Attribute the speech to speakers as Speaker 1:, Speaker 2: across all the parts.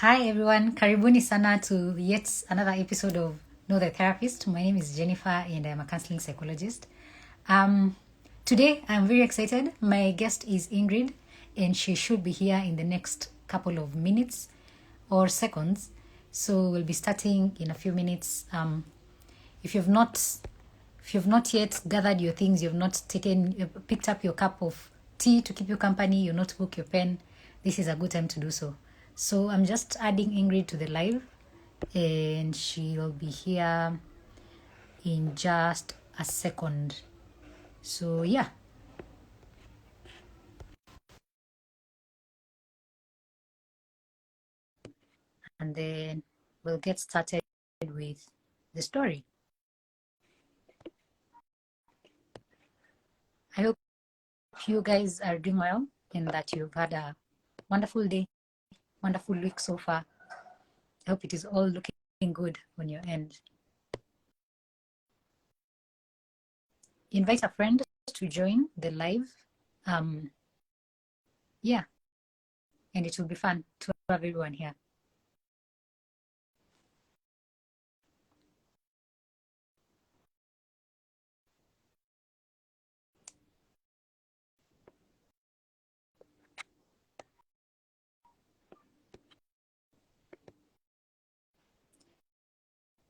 Speaker 1: Hi everyone, karibuni sana to yet another episode of Know the Therapist. My name is Jennifer and I'm a counseling psychologist. Today I'm very excited. My guest is Ingrid and she should be here in the next couple of minutes or seconds. So we'll be starting in a few minutes. If you've not yet gathered your things, you've not picked up your cup of tea to keep you company, your notebook, your pen, this is a good time to do so. So I'm just adding Ingrid to the live and she'll be here in just a second. So yeah. And then we'll get started with the story. I hope you guys are doing well and that you've had a wonderful day, wonderful week so far. I hope it is all looking good on your end. Invite a friend to join the live. Yeah, and it will be fun to have everyone here.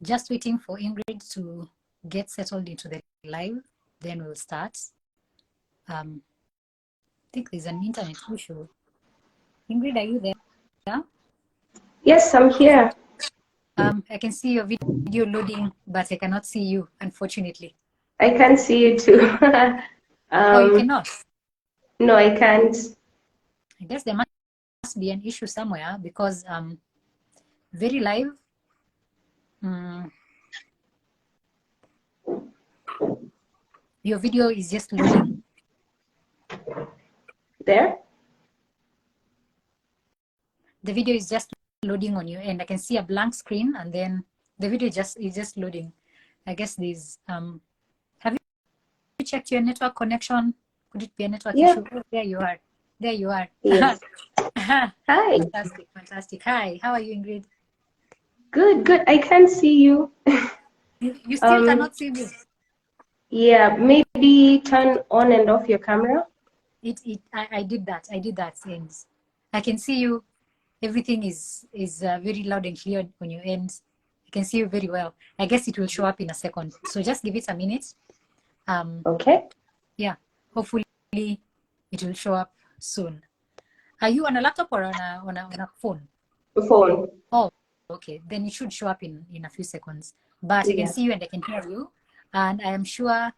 Speaker 1: Just waiting for Ingrid to get settled into the live, then we'll start. I think there's an internet issue. Ingrid, are you there?
Speaker 2: Yes, I'm here.
Speaker 1: I can see your video loading, but I cannot see you, unfortunately.
Speaker 2: I can see you too.
Speaker 1: Oh, you cannot?
Speaker 2: No, I can't.
Speaker 1: I guess there must be an issue somewhere because very live. Your video is just loading.
Speaker 2: There?
Speaker 1: The video is just loading on your end. I can see a blank screen and then the video is just loading. I guess there's have you checked your network connection? Could it be a network issue? Oh, there you are. There you are.
Speaker 2: Yes. Hi.
Speaker 1: Fantastic. Hi, how are you, Ingrid?
Speaker 2: Good. I can see you.
Speaker 1: You still cannot see me?
Speaker 2: Yeah, maybe turn on and off your camera.
Speaker 1: I did that. And I can see you. Everything is very loud and clear on your end. I can see you very well. I guess it will show up in a second. So just give it a minute.
Speaker 2: Okay.
Speaker 1: Yeah. Hopefully it will show up soon. Are you on a laptop or on a phone?
Speaker 2: The phone.
Speaker 1: Oh, okay. Then it should show up in a few seconds. But I can see you and I can hear you. And I am sure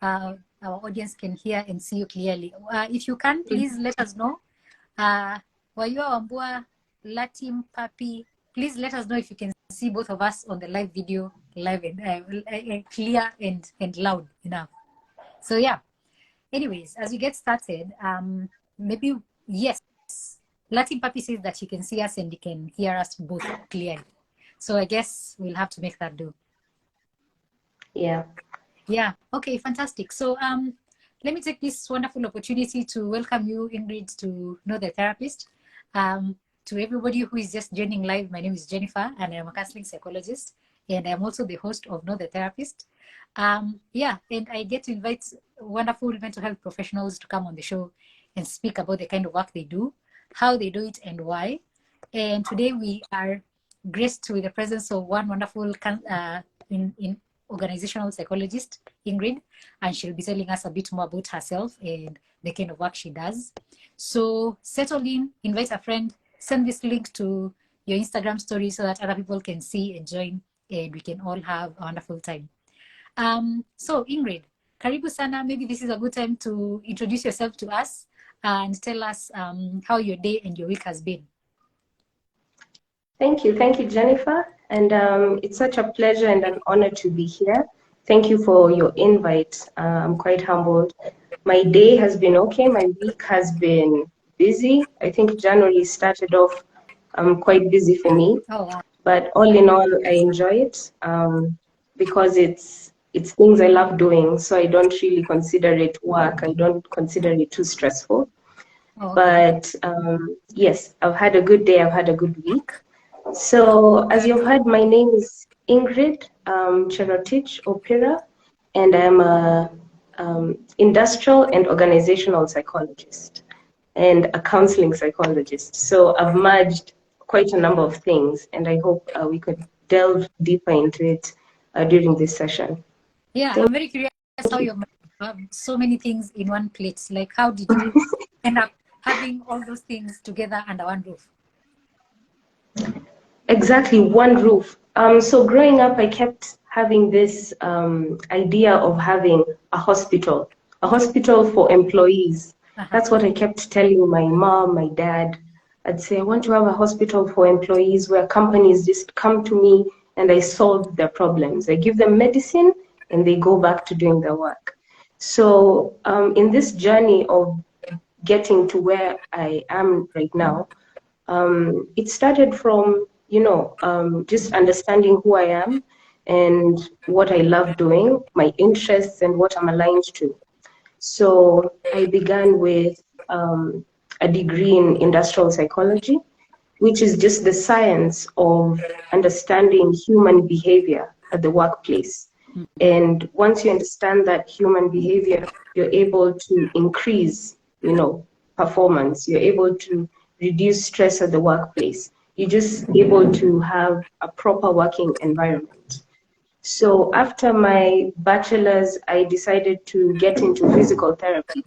Speaker 1: our audience can hear and see you clearly. If you can, please let us know. Wayua Wambua, Latim Papi, please let us know if you can see both of us on the live video, live and clear and loud enough. So yeah. Anyways, as we get started, maybe yes, Latin Papi says that he can see us and he can hear us both clearly. So I guess we'll have to make that do. Yeah. Okay, fantastic. So let me take this wonderful opportunity to welcome you, Ingrid, to Know the Therapist. To everybody who is just joining live, my name is Jennifer and I'm a counseling psychologist and I'm also the host of Know the Therapist. Yeah, and I get to invite wonderful mental health professionals to come on the show and speak about the kind of work they do, how they do it and why. And today we are graced with the presence of one wonderful in organizational psychologist, Ingrid, and she'll be telling us a bit more about herself and the kind of work she does. So settle in, invite a friend, send this link to your Instagram story so that other people can see and join and we can all have a wonderful time. So Ingrid, karibu sana. Maybe this is a good time to introduce yourself to us and tell us how your day and your week has been.
Speaker 2: Thank you, Jennifer. And it's such a pleasure and an honor to be here. Thank you for your invite. I'm quite humbled. My day has been okay. My week has been busy. I think January started off quite busy for me.
Speaker 1: Oh, wow.
Speaker 2: But all in all, I enjoy it because it's things I love doing. So I don't really consider it work. I don't consider it too stressful.
Speaker 1: Oh, okay.
Speaker 2: But yes, I've had a good day. I've had a good week. So as you've heard, my name is Ingrid Cherotich Opira, and I'm a industrial and organizational psychologist and a counseling psychologist. So I've merged quite a number of things, and I hope we could delve deeper into it during this session.
Speaker 1: Yeah, I'm very curious how you so many things in one plate. Like, how did you end up having all those things together under one roof?
Speaker 2: Exactly, one roof. So growing up, I kept having this idea of having a hospital for employees. That's what I kept telling my mom, my dad. I'd say, I want to have a hospital for employees where companies just come to me and I solve their problems. I give them medicine and they go back to doing their work. So in this journey of getting to where I am right now, it started from, just understanding who I am and what I love doing, my interests and what I'm aligned to. So I began with a degree in industrial psychology, which is just the science of understanding human behavior at the workplace. And once you understand that human behavior, you're able to increase, performance. You're able to reduce stress at the workplace. You're just able to have a proper working environment. So after my bachelor's, I decided to get into physical therapy.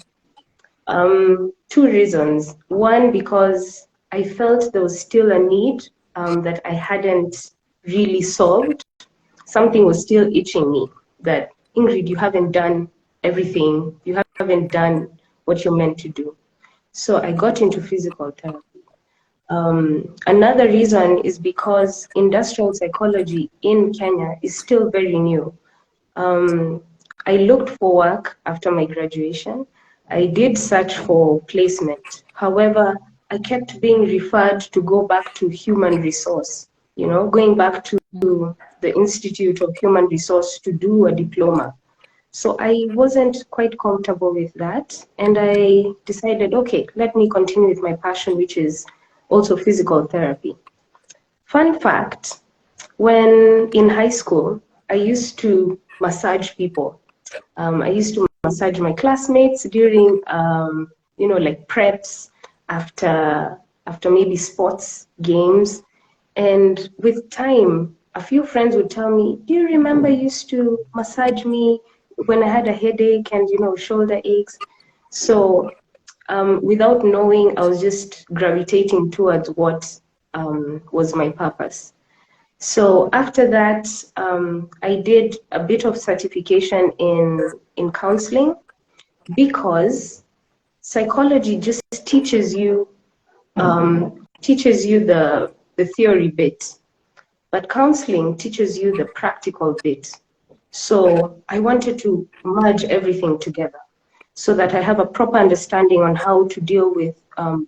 Speaker 2: Two reasons. One, because I felt there was still a need that I hadn't really solved. Something was still itching me that, Ingrid, you haven't done everything. You haven't done what you're meant to do. So I got into physical therapy. Another reason is because industrial psychology in Kenya is still very new. I looked for work after my graduation. I did search for placement. However, I kept being referred to go back to human resource, going back to the Institute of Human Resource to do a diploma. So I wasn't quite comfortable with that. And I decided, okay, let me continue with my passion, which is also physical therapy. Fun fact, when in high school, I used to massage people. I used to massage my classmates during, like preps, after maybe sports games. And with time, a few friends would tell me, do you remember you used to massage me when I had a headache and, shoulder aches? So without knowing, I was just gravitating towards what was my purpose. So after that, I did a bit of certification in counseling because psychology just teaches you the theory bit, but counseling teaches you the practical bit. So I wanted to merge everything together so that I have a proper understanding on how to deal with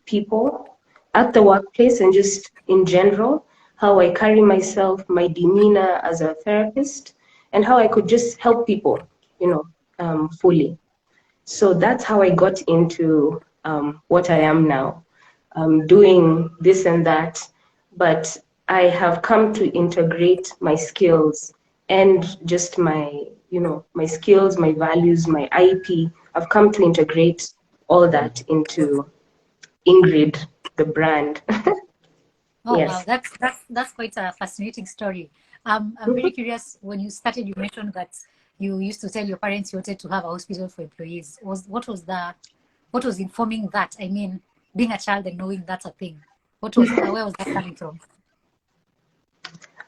Speaker 2: people at the workplace and just in general, how I carry myself, my demeanor as a therapist, and how I could just help people, fully. So that's how I got into what I am now, doing this and that. But I have come to integrate my skills and just my skills, my values, my IP. I've come to integrate all that into Ingrid, the brand.
Speaker 1: Oh,
Speaker 2: Yes.
Speaker 1: wow, that's quite a fascinating story. I'm very curious. When you started, you mentioned that you used to tell your parents you wanted to have a hospital for employees. What was informing that? I mean, being a child and knowing that's a thing. Where was that coming from?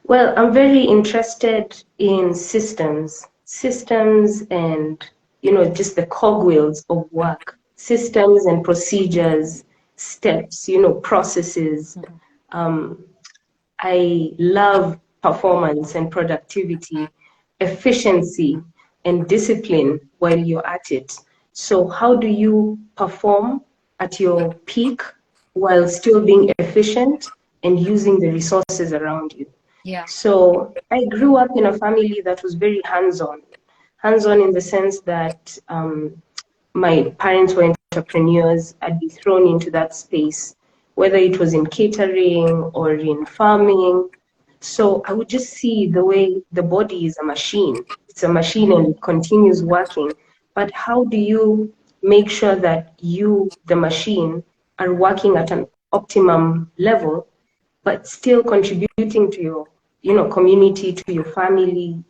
Speaker 2: Well, I'm very interested in systems and, just the cogwheels of work, systems and procedures, steps, processes. I love performance and productivity, efficiency and discipline while you're at it. So how do you perform at your peak while still being efficient and using the resources around you?
Speaker 1: Yeah.
Speaker 2: So I grew up in a family that was very hands-on in the sense that my parents were entrepreneurs. I'd be thrown into that space whether it was in catering or in farming. So I would just see the way the body is a machine. It's a machine and it continues working. But how do you make sure that you, the machine, are working at an optimum level, but still contributing to your, community, to your family,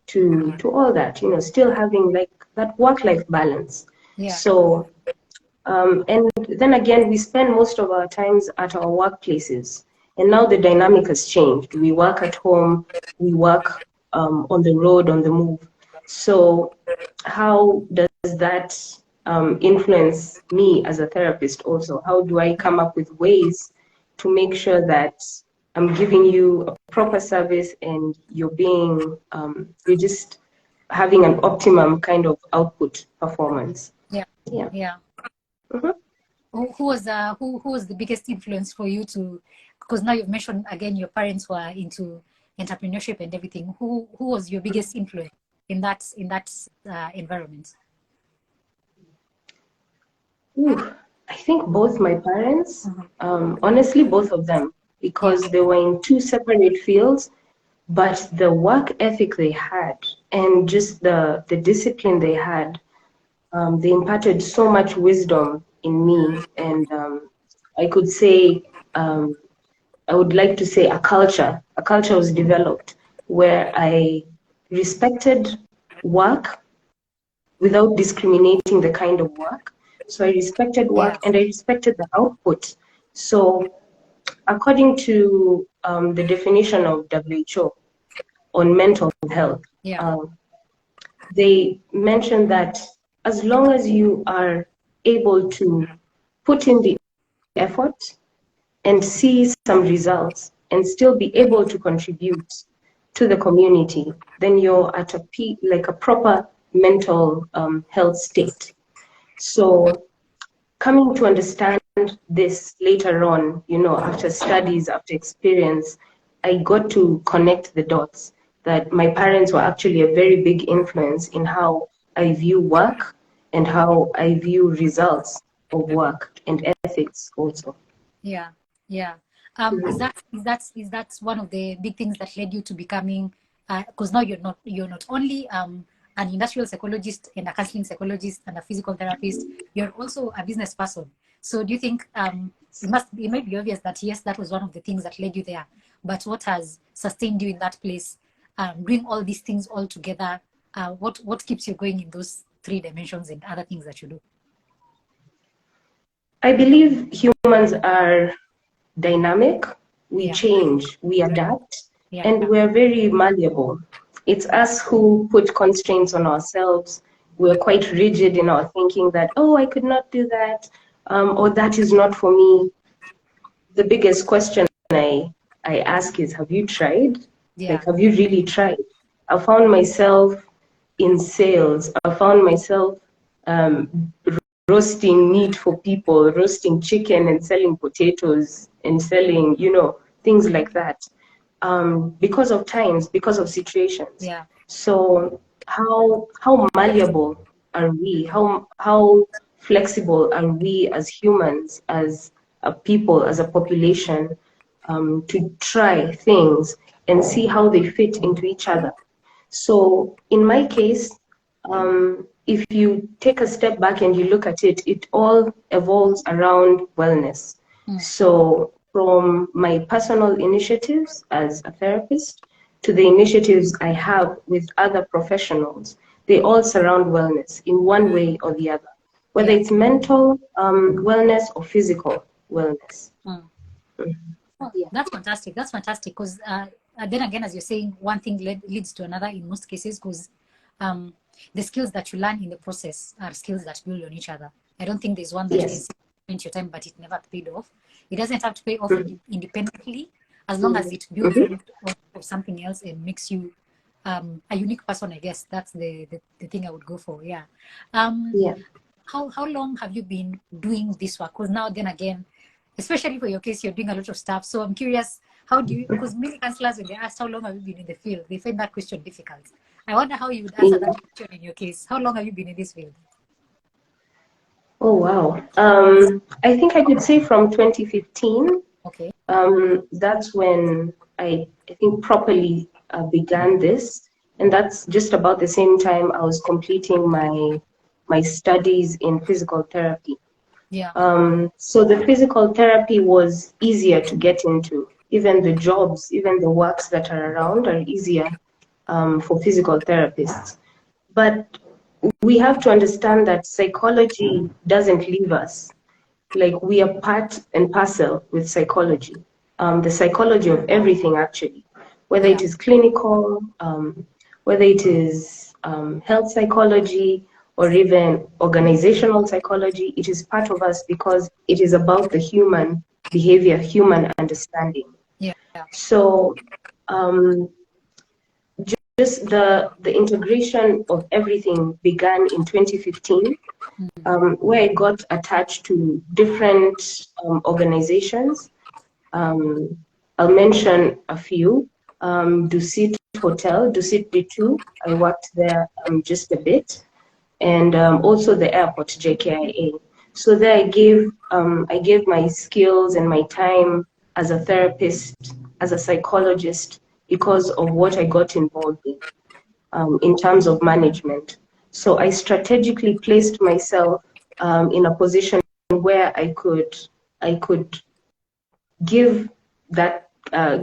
Speaker 2: to all that, still having like that work-life balance.
Speaker 1: Yeah.
Speaker 2: So, and then again, we spend most of our times at our workplaces. And now the dynamic has changed. We work at home, we work on the road, on the move. So how does that influence me as a therapist also? How do I come up with ways to make sure that I'm giving you a proper service and you're just having an optimum kind of output performance?
Speaker 1: Yeah.
Speaker 2: Yeah.
Speaker 1: Yeah.
Speaker 2: Mm-hmm.
Speaker 1: Who was the biggest influence for you to, because now you've mentioned again your parents were into entrepreneurship and everything. Who was your biggest influence in that environment?
Speaker 2: Ooh, I think both my parents, honestly, both of them, because they were in two separate fields, but the work ethic they had and just the discipline they had, they imparted so much wisdom in me. And I could say, I would like to say a culture was developed where I respected work without discriminating the kind of work. So I respected work and I respected the output. So according to the definition of WHO on mental health, they mentioned that as long as you are able to put in the effort and see some results and still be able to contribute to the community, then you're at a peak, like a proper mental health state. So coming to understand this later on, after studies, after experience, I got to connect the dots that my parents were actually a very big influence in how I view work and how I view results of work and ethics also.
Speaker 1: Yeah. Is that one of the big things that led you to becoming, because now you're not only an industrial psychologist and a counseling psychologist and a physical therapist, you're also a business person. So do you think it might be obvious that yes, that was one of the things that led you there, but what has sustained you in that place, doing all these things all together, what keeps you going in those 3 dimensions and other things that you do?
Speaker 2: I believe humans are dynamic, we change, we adapt, and we're very malleable. It's us who put constraints on ourselves. We're quite rigid in our thinking that, oh, I could not do that, or that is not for me. The biggest question I ask is, have you tried? Like, have you really tried? I found myself in sales. I found myself roasting meat for people, roasting chicken and selling potatoes and selling, things like that. Because of times, because of situations. So how malleable are we? How flexible are we as humans, as a people, as a population, to try things and see how they fit into each other? So in my case, if you take a step back and you look at it, it all evolves around wellness. So from my personal initiatives as a therapist to the initiatives I have with other professionals, they all surround wellness in one way or the other, whether it's mental wellness or physical wellness.
Speaker 1: That's fantastic. That's fantastic, because then again, as you're saying, one thing leads to another in most cases, because the skills that you learn in the process are skills that build on each other. I don't think there's one that you can spend your time, but it never paid off. It doesn't have to pay off independently, as long as it builds on something else and makes you a unique person, I guess. That's the thing I would go for. How long have you been doing this work? Because now, then again, especially for your case, you're doing a lot of stuff. So I'm curious, how do you, because many counselors, when they ask how long have you been in the field, they find that question difficult. I wonder how you would answer that question in your case. How long have you been in this field?
Speaker 2: Oh, wow. I think I could say from 2015.
Speaker 1: Okay.
Speaker 2: That's when I think properly began this. And that's just about the same time I was completing my studies in physical therapy.
Speaker 1: Yeah.
Speaker 2: So the physical therapy was easier to get into. Even the jobs, even the works that are around are easier for physical therapists. But we have to understand that psychology doesn't leave us. Like, we are part and parcel with psychology, the psychology of everything, actually, whether
Speaker 1: Yeah.
Speaker 2: it is clinical, whether it is health psychology, or even organizational psychology. It is part of us because it is about the human behavior, human understanding.
Speaker 1: Yeah.
Speaker 2: So just the integration of everything began in 2015, where I got attached to different organizations. I'll mention a few. Dusit Hotel, Dusit D2, I worked there just a bit, and also the airport, JKIA. So there I gave my skills and my time as a therapist, as a psychologist, because of what I got involved in terms of management. So I strategically placed myself in a position where I could give that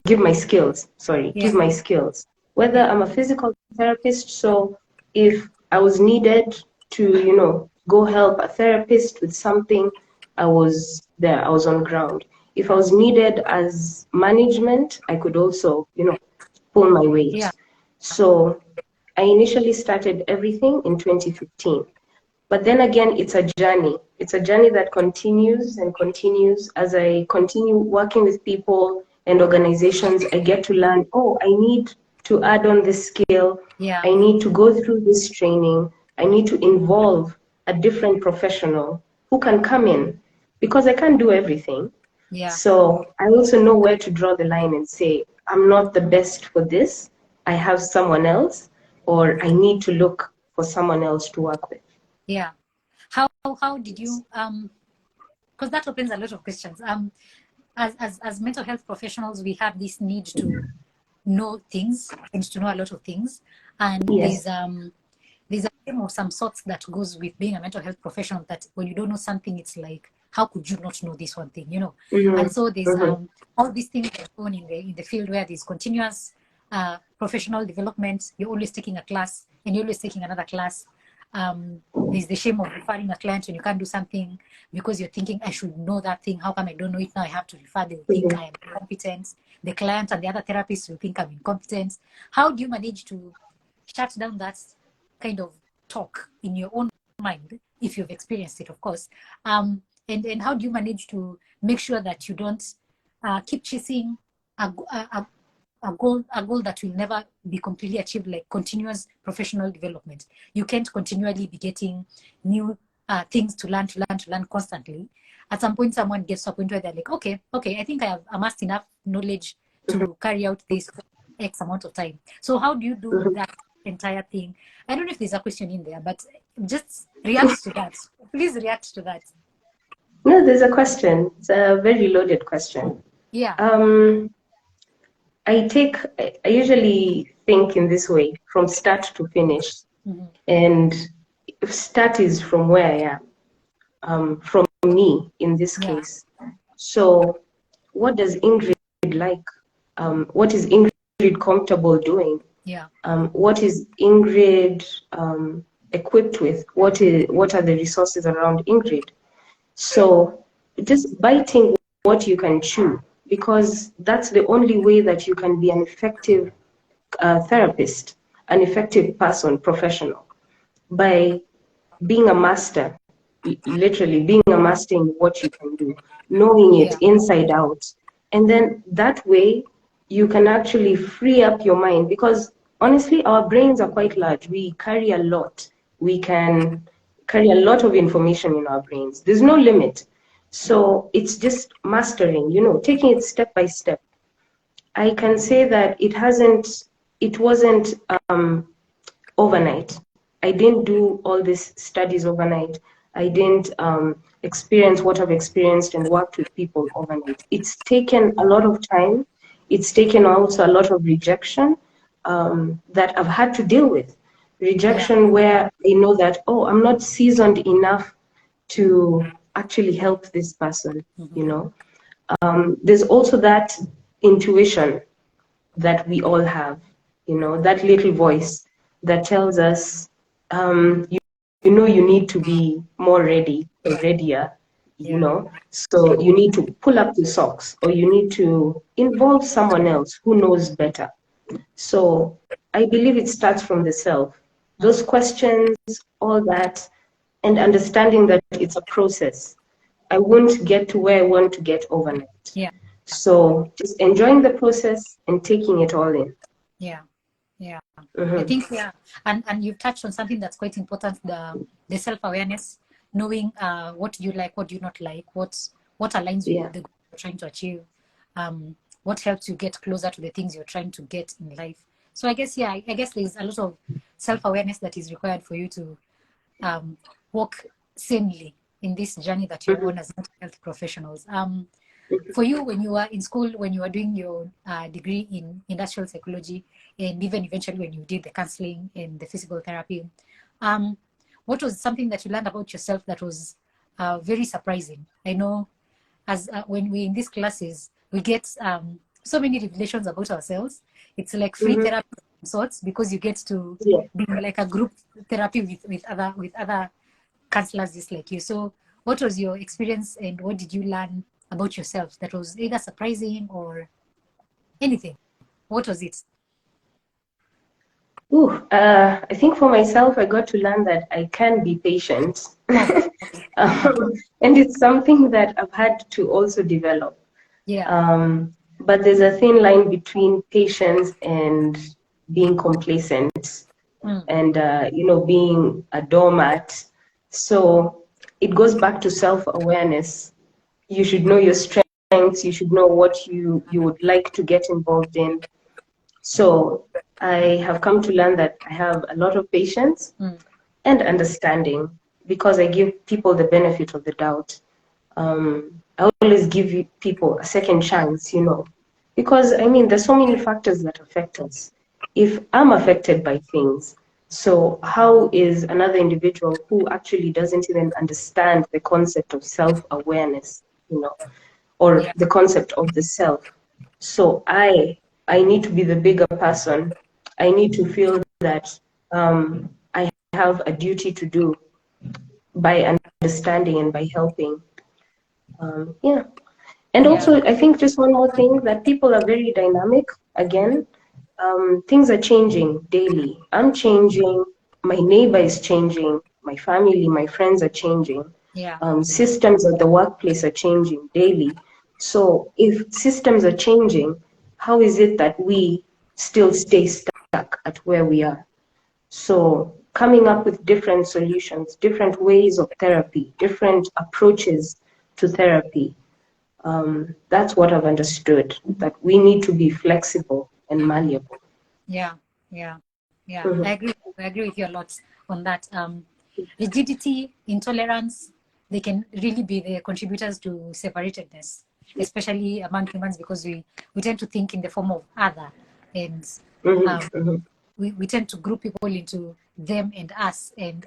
Speaker 2: give my skills. Give my skills. Whether I'm a physical therapist, so if I was needed to go help a therapist with something, I was there. I was on ground. If I was needed as management, I could also pull my weight.
Speaker 1: Yeah.
Speaker 2: So I initially started everything in 2015. But then again, it's a journey. It's a journey that continues and continues. As I continue working with people and organizations, I get to learn, oh, I need to add on this skill.
Speaker 1: Yeah.
Speaker 2: I need to go through this training. I need to involve a different professional who can come in, because I can't do everything.
Speaker 1: Yeah.
Speaker 2: So I also know where to draw the line and say, I'm not the best for this. I have someone else, or I need to look for someone else to work with.
Speaker 1: Yeah. How did you because that opens a lot of questions. As mental health professionals, we have this need to know things and to know a lot of things. And
Speaker 2: Yes.
Speaker 1: there's a thing of some sorts that goes with being a mental health professional, that when you don't know something, it's like, how could you not know this one thing,
Speaker 2: Mm-hmm.
Speaker 1: And so there's
Speaker 2: Mm-hmm.
Speaker 1: all these things that go on in the field, where there's continuous professional development. You're always taking a class and you're always taking another class. There's the shame of referring a client when you can't do something, because you're thinking, I should know that thing. How come I don't know it now? I have to refer. They will think I am incompetent. The client and the other therapists will think I'm incompetent. How do you manage to shut down that kind of talk in your own mind, if you've experienced it, of course? And how do you manage to make sure that you don't keep chasing a goal that will never be completely achieved, like continuous professional development? You can't continually be getting new things to learn constantly. At some point, someone gets to a point where they're like, okay, I think I have amassed enough knowledge to carry out this for X amount of time. So how do you do that entire thing? I don't know if there's a question in there, but just react to that. Please react to that.
Speaker 2: No, there's a question. It's a very loaded question.
Speaker 1: Yeah.
Speaker 2: I usually think in this way, from start to finish. And start is from where I am, from me in this case. So what does Ingrid like? What is Ingrid comfortable doing?
Speaker 1: Yeah.
Speaker 2: What is Ingrid equipped with? What are the resources around Ingrid? So just biting what you can chew, because that's the only way that you can be an effective therapist, an effective person, professional, by being a master, literally being a master in what you can do, knowing it inside out. And then that way you can actually free up your mind, because honestly, our brains are quite large. We carry a lot. We can carry a lot of information in our brains. There's no limit. So it's just mastering, taking it step by step. I can say that it wasn't overnight. I didn't do all these studies overnight. I didn't experience what I've experienced and worked with people overnight. It's taken a lot of time. It's taken also a lot of rejection that I've had to deal with. Rejection where I know that, oh, I'm not seasoned enough to actually help this person, you know. There's also that intuition that we all have, you know, that little voice that tells us, you know, you need to be more ready or readier, you know. So you need to pull up the socks, or you need to involve someone else who knows better. So I believe it starts from the self. Those questions, all that, and understanding that it's a process. I won't get to where I want to get overnight.
Speaker 1: Yeah.
Speaker 2: So just enjoying the process and taking it all in.
Speaker 1: Yeah. Yeah. I think, and you've touched on something that's quite important, the self-awareness, knowing what you like, what you not like, what aligns with the goal you're trying to achieve, what helps you get closer to the things you're trying to get in life. So I guess, I guess there's a lot of self-awareness that is required for you to walk sanely in this journey that you're on as mental health professionals. For you, when you were in school, when you were doing your degree in industrial psychology, and even eventually when you did the counseling and the physical therapy, what was something that you learned about yourself that was very surprising? I know as when we're in these classes, we get so many revelations about ourselves. It's like free therapy of sorts, because you get to be like a group therapy with other counselors just like you. So what was your experience, and what did you learn about yourself that was either surprising or anything? What was it?
Speaker 2: I think for myself, I got to learn that I can be patient. And it's something that I've had to also develop. But there's a thin line between patience and being complacent and, you know, being a doormat. So it goes back to self-awareness. You should know your strengths. You should know what you would like to get involved in. So I have come to learn that I have a lot of patience and understanding, because I give people the benefit of the doubt. I always give people a second chance, you know, because I mean, there's so many factors that affect us. If I'm affected by things, so how is another individual who actually doesn't even understand the concept of self-awareness, you know, or the concept of the self? So I need to be the bigger person. I need to feel that I have a duty to do by understanding and by helping. And also, I think just one more thing, that people are very dynamic. Again, things are changing daily. I'm changing. My neighbor is changing. My family, my friends are changing. Systems at the workplace are changing daily. So if systems are changing, how is it that we still stay stuck at where we are? So coming up with different solutions, different ways of therapy, different approaches to therapy. That's what I've understood, that we need to be flexible and malleable.
Speaker 1: I agree with you a lot on that. Rigidity, intolerance, they can really be the contributors to separatedness, especially among humans, because we tend to think in the form of other, and we tend to group people into them and us, and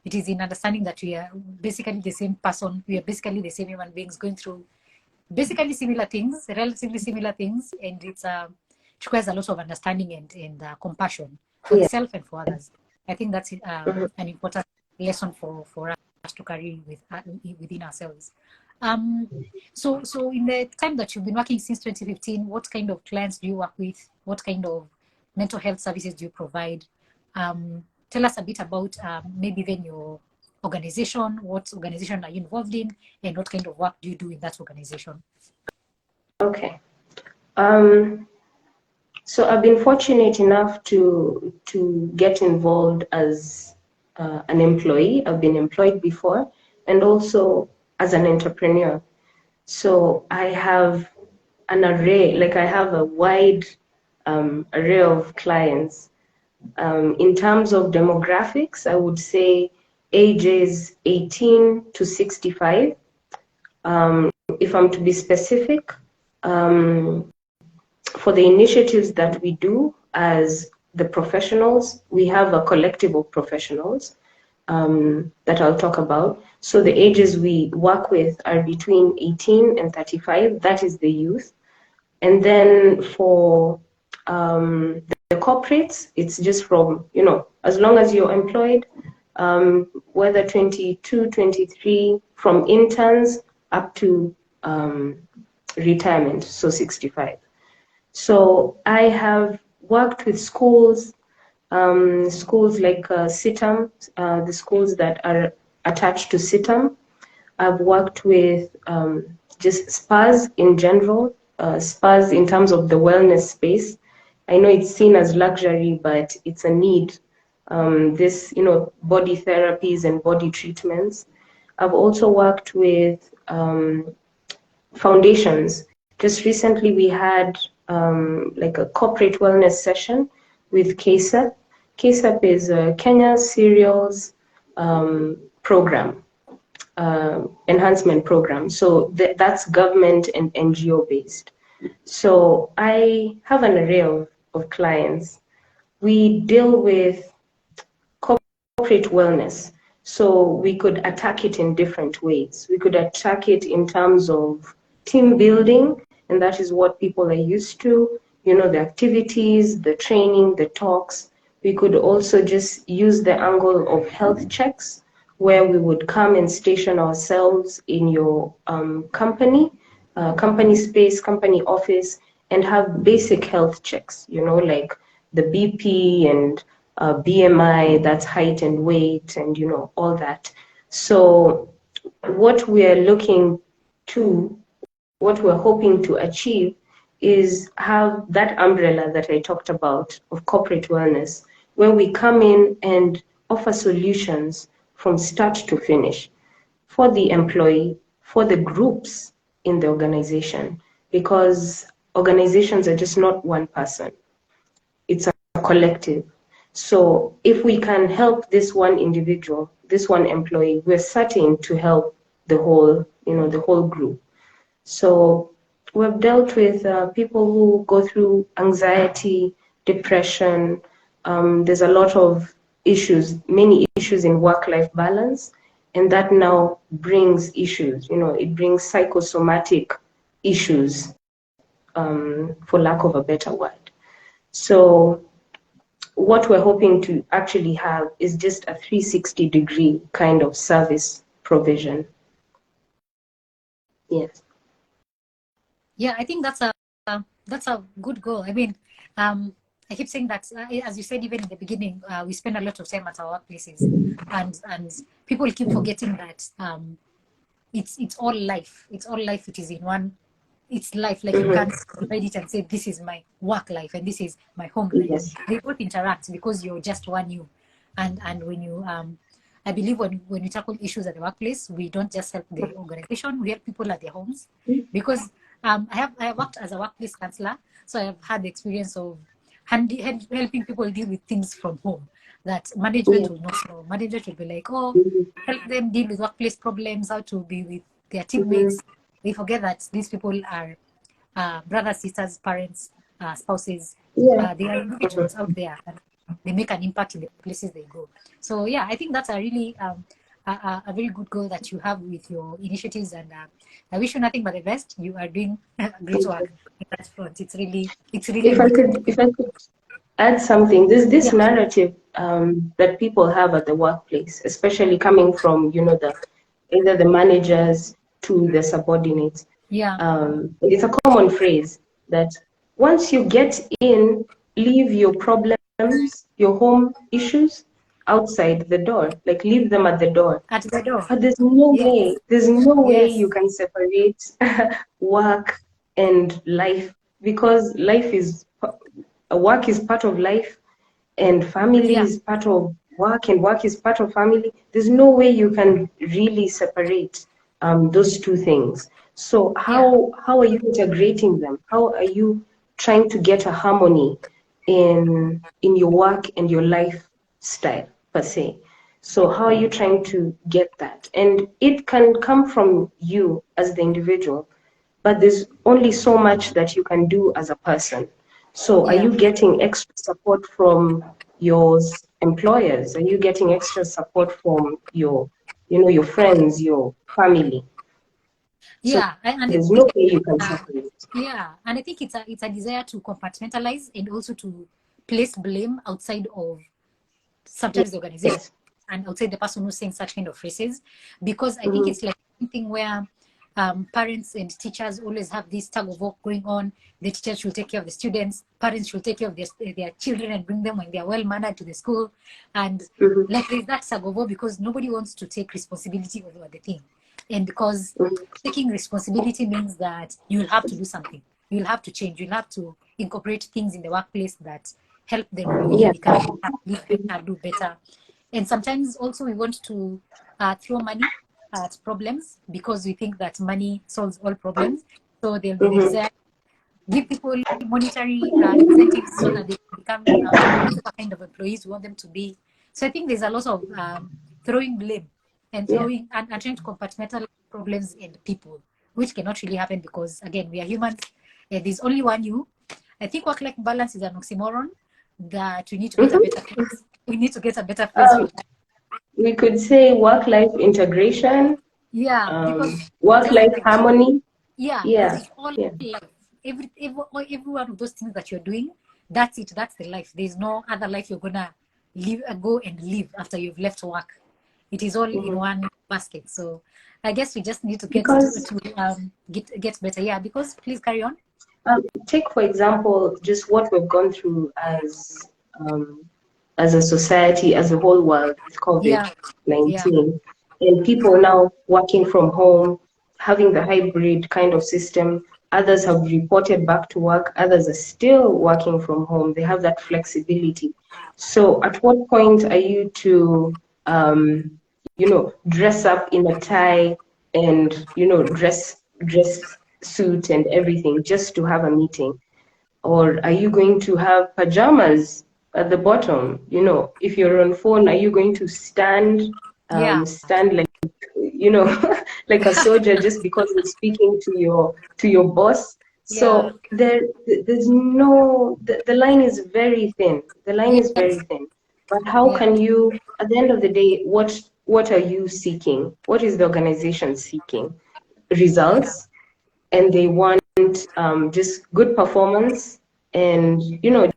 Speaker 1: it is in understanding that we are basically the same person, we are basically the same human beings going through basically similar things, relatively similar things, and it requires a lot of understanding and compassion for the self and for others. I think that's an important lesson for us to carry within ourselves. So in the time that you've been working since 2015, what kind of clients do you work with? What kind of mental health services do you provide? Tell us a bit about maybe even your organization. What organization are you involved in, and what kind of work do you do in that organization?
Speaker 2: Okay. So I've been fortunate enough to get involved as an employee. I've been employed before, and also as an entrepreneur. So I have an array, like I have a wide array of clients. In terms of demographics, I would say ages 18 to 65. If I'm to be specific, for the initiatives that we do as the professionals, we have a collective of professionals that I'll talk about. So the ages we work with are between 18 and 35. That is the youth. And then for the corporates, it's just from, as long as you're employed, whether 22, 23, from interns up to retirement, so 65. So I have worked with schools, schools like CITAM, the schools that are attached to CITAM. I've worked with just spas in general, spas in terms of the wellness space. I know it's seen as luxury, but it's a need. This, body therapies and body treatments. I've also worked with foundations. Just recently we had like a corporate wellness session with KCEP. KCEP is Kenya Cereals program, enhancement program. So that's government and NGO based. So I have an array of clients. We deal with corporate wellness. So we could attack it in different ways. We could attack it in terms of team building, and that is what people are used to, the activities, the training, the talks. We could also just use the angle of health checks, where we would come and station ourselves in your company space, company office, and have basic health checks, like the BP and BMI, that's height and weight, and all that. So what we're hoping to achieve is have that umbrella that I talked about of corporate wellness, where we come in and offer solutions from start to finish for the employee, for the groups in the organization, because organizations are just not one person. It's a collective. So if we can help this one individual, this one employee, we're certain to help the whole, the whole group. So we've dealt with people who go through anxiety, depression. There's a lot of issues, many issues in work-life balance, and that now brings issues, it brings psychosomatic issues, for lack of a better word. So what we're hoping to actually have is just a 360-degree kind of service provision. Yes.
Speaker 1: Yeah, I think that's a good goal. I mean, I keep saying that, as you said, even in the beginning, we spend a lot of time at our workplaces, and people keep forgetting that it's all life. It's all life. It is in one. It's life. Like, you can't divide it and say this is my work life and this is my home life.
Speaker 2: Yes.
Speaker 1: They both interact because you're just one you. And when you I believe when we tackle issues at the workplace, we don't just help the organization, we help people at their homes. Because I have worked as a workplace counselor, so I have had the experience of helping people deal with things from home that management will not know. Management will be like, oh, help them deal with workplace problems, how to be with their teammates. They forget that these people are brothers, sisters, parents, spouses. They are individuals out there, and they make an impact in the places they go. So yeah, I think that's a really a very good goal that you have with your initiatives, and I wish you nothing but the best. You are doing great work in that front. It's really
Speaker 2: if I could add something, this narrative that people have at the workplace, especially coming from either the managers to the subordinates. It's a common phrase that once you get in, leave your problems, your home issues outside the door, like leave them at the door.
Speaker 1: At the door.
Speaker 2: But there's no way you can separate work and life, because work is part of life, and family is part of work, and work is part of family. There's no way you can really separate those two things. So how are you integrating them? How are you trying to get a harmony in your work and your lifestyle per se? So how are you trying to get that? And it can come from you as the individual, but there's only so much that you can do as a person. So are
Speaker 1: Yeah.
Speaker 2: you getting extra support from your employers? Are you getting extra support from your, your friends, your family? So
Speaker 1: Yeah, and I
Speaker 2: there's no
Speaker 1: think
Speaker 2: way you can separate.
Speaker 1: yeah, and I think it's a desire to compartmentalize and also to place blame outside of sometimes the organization
Speaker 2: Yes.
Speaker 1: and outside the person who's saying such kind of phrases, because I think
Speaker 2: Mm-hmm.
Speaker 1: it's like something where parents and teachers always have this tug of war going on. The teachers should take care of the students, parents should take care of their children and bring them when they're well mannered to the school, and
Speaker 2: Mm-hmm.
Speaker 1: like there's that tug of war because nobody wants to take responsibility over the thing, and because taking responsibility means that you'll have to do something, you'll have to change, you'll have to incorporate things in the workplace that help the employee
Speaker 2: Yeah.
Speaker 1: become live better, do better. And sometimes also we want to throw money at problems because we think that money solves all problems. So there'll be the
Speaker 2: Mm-hmm.
Speaker 1: desire to give people monetary incentives so that they become whatever kind of employees we want them to be. So I think there's a lot of throwing blame and
Speaker 2: Yeah.
Speaker 1: throwing and trying to compartmentalize problems and people, which cannot really happen because again we are humans. There's only one you. I think work-life balance is an oxymoron that we need to get a better place. We need to get a better place for.
Speaker 2: We could say work-life integration,
Speaker 1: Yeah, because just
Speaker 2: work-life
Speaker 1: imagine.
Speaker 2: harmony.
Speaker 1: Yeah, because
Speaker 2: Yeah.
Speaker 1: it's all
Speaker 2: Yeah.
Speaker 1: life. Every one of those things that you're doing, that's it. That's the life. There's no other life you're gonna live, go and live after you've left work. It is all in
Speaker 2: Mm-hmm.
Speaker 1: one basket. So I guess we just need to
Speaker 2: Because
Speaker 1: get better. Yeah, because please carry on.
Speaker 2: take for example just what we've gone through um, as a society, as a whole world with
Speaker 1: Yeah, yeah,
Speaker 2: COVID-19, and people now working from home, having the hybrid kind of system. Others have reported back to work, others are still working from home. They have that flexibility. So at what point are you to, dress up in a tie and, dress suit and everything just to have a meeting? Or are you going to have pajamas at the bottom? If you're on phone, are you going to
Speaker 1: yeah,
Speaker 2: stand like, like a soldier just because you're speaking to your boss?
Speaker 1: yeah.
Speaker 2: So there's no, the line is very thin. The line is very
Speaker 1: Yes,
Speaker 2: thin. But how
Speaker 1: yeah,
Speaker 2: can you, at the end of the day, what are you seeking? What is the organization seeking?
Speaker 1: yeah,
Speaker 2: Results, and they want just good performance and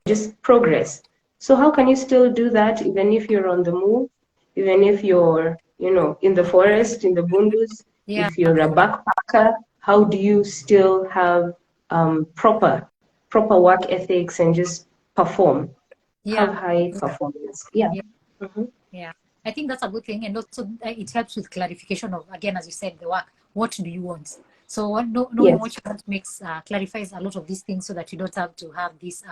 Speaker 2: just progress. So how can you still do that even if you're on the move, even if you're in the forest, in the bundus,
Speaker 1: yeah,
Speaker 2: if you're a backpacker? How do you still have proper work ethics and just perform, have
Speaker 1: yeah,
Speaker 2: high performance? Yeah.
Speaker 1: yeah.
Speaker 2: Mm-hmm.
Speaker 1: Yeah, I think that's a good thing, and also it helps with clarification of, again, as you said, the work. What do you want? So knowing
Speaker 2: Yes.
Speaker 1: what you want makes clarifies a lot of these things, so that you don't have to have this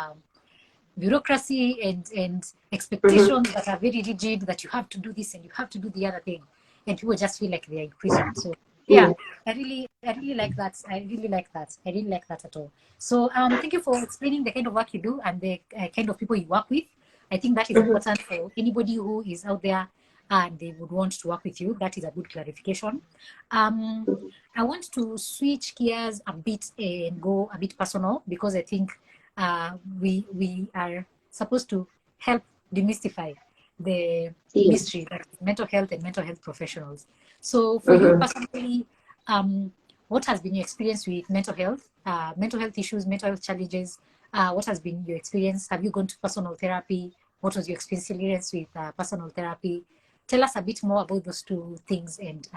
Speaker 1: bureaucracy and
Speaker 2: Mm-hmm.
Speaker 1: expectations that are very rigid. That you have to do this and you have to do the other thing, and people just feel like they're in prison. So yeah,
Speaker 2: Yeah.
Speaker 1: I really like that. I really like that. I really like that at all. So thank you for explaining the kind of work you do and the kind of people you work with. I think that is
Speaker 2: Mm-hmm.
Speaker 1: important for anybody who is out there and they would want to work with you. That is a good clarification. Um, I want to switch gears a bit and go a bit personal because I think we are supposed to help demystify the
Speaker 2: Yes.
Speaker 1: mystery that is mental health and mental health professionals. So for you
Speaker 2: Mm-hmm.
Speaker 1: personally, what has been your experience with mental health issues, mental health challenges? What has been your experience? Have you gone to personal therapy? What was your experience with personal therapy? Tell us a bit more about those two things and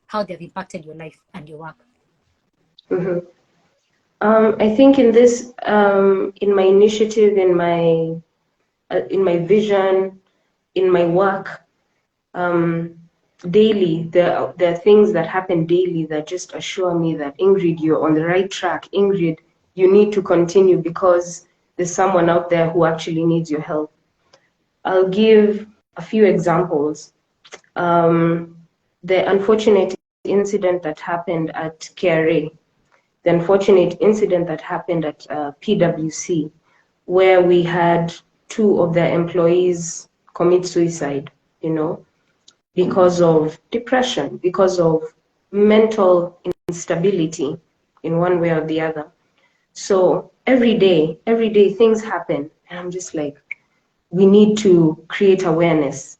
Speaker 1: how they have impacted your life and your work.
Speaker 2: Mm-hmm. I think in this, in my initiative, in my vision, in my work, daily, there are things that happen daily that just assure me that, Ingrid, you're on the right track. Ingrid, you need to continue because there's someone out there who actually needs your help. I'll give a few examples. The unfortunate incident that happened at KRA, the unfortunate incident that happened at PwC, where we had two of their employees commit suicide, you know. because of depression, because of mental instability in one way or the other. So every day things happen, and I'm just like, we need to create awareness.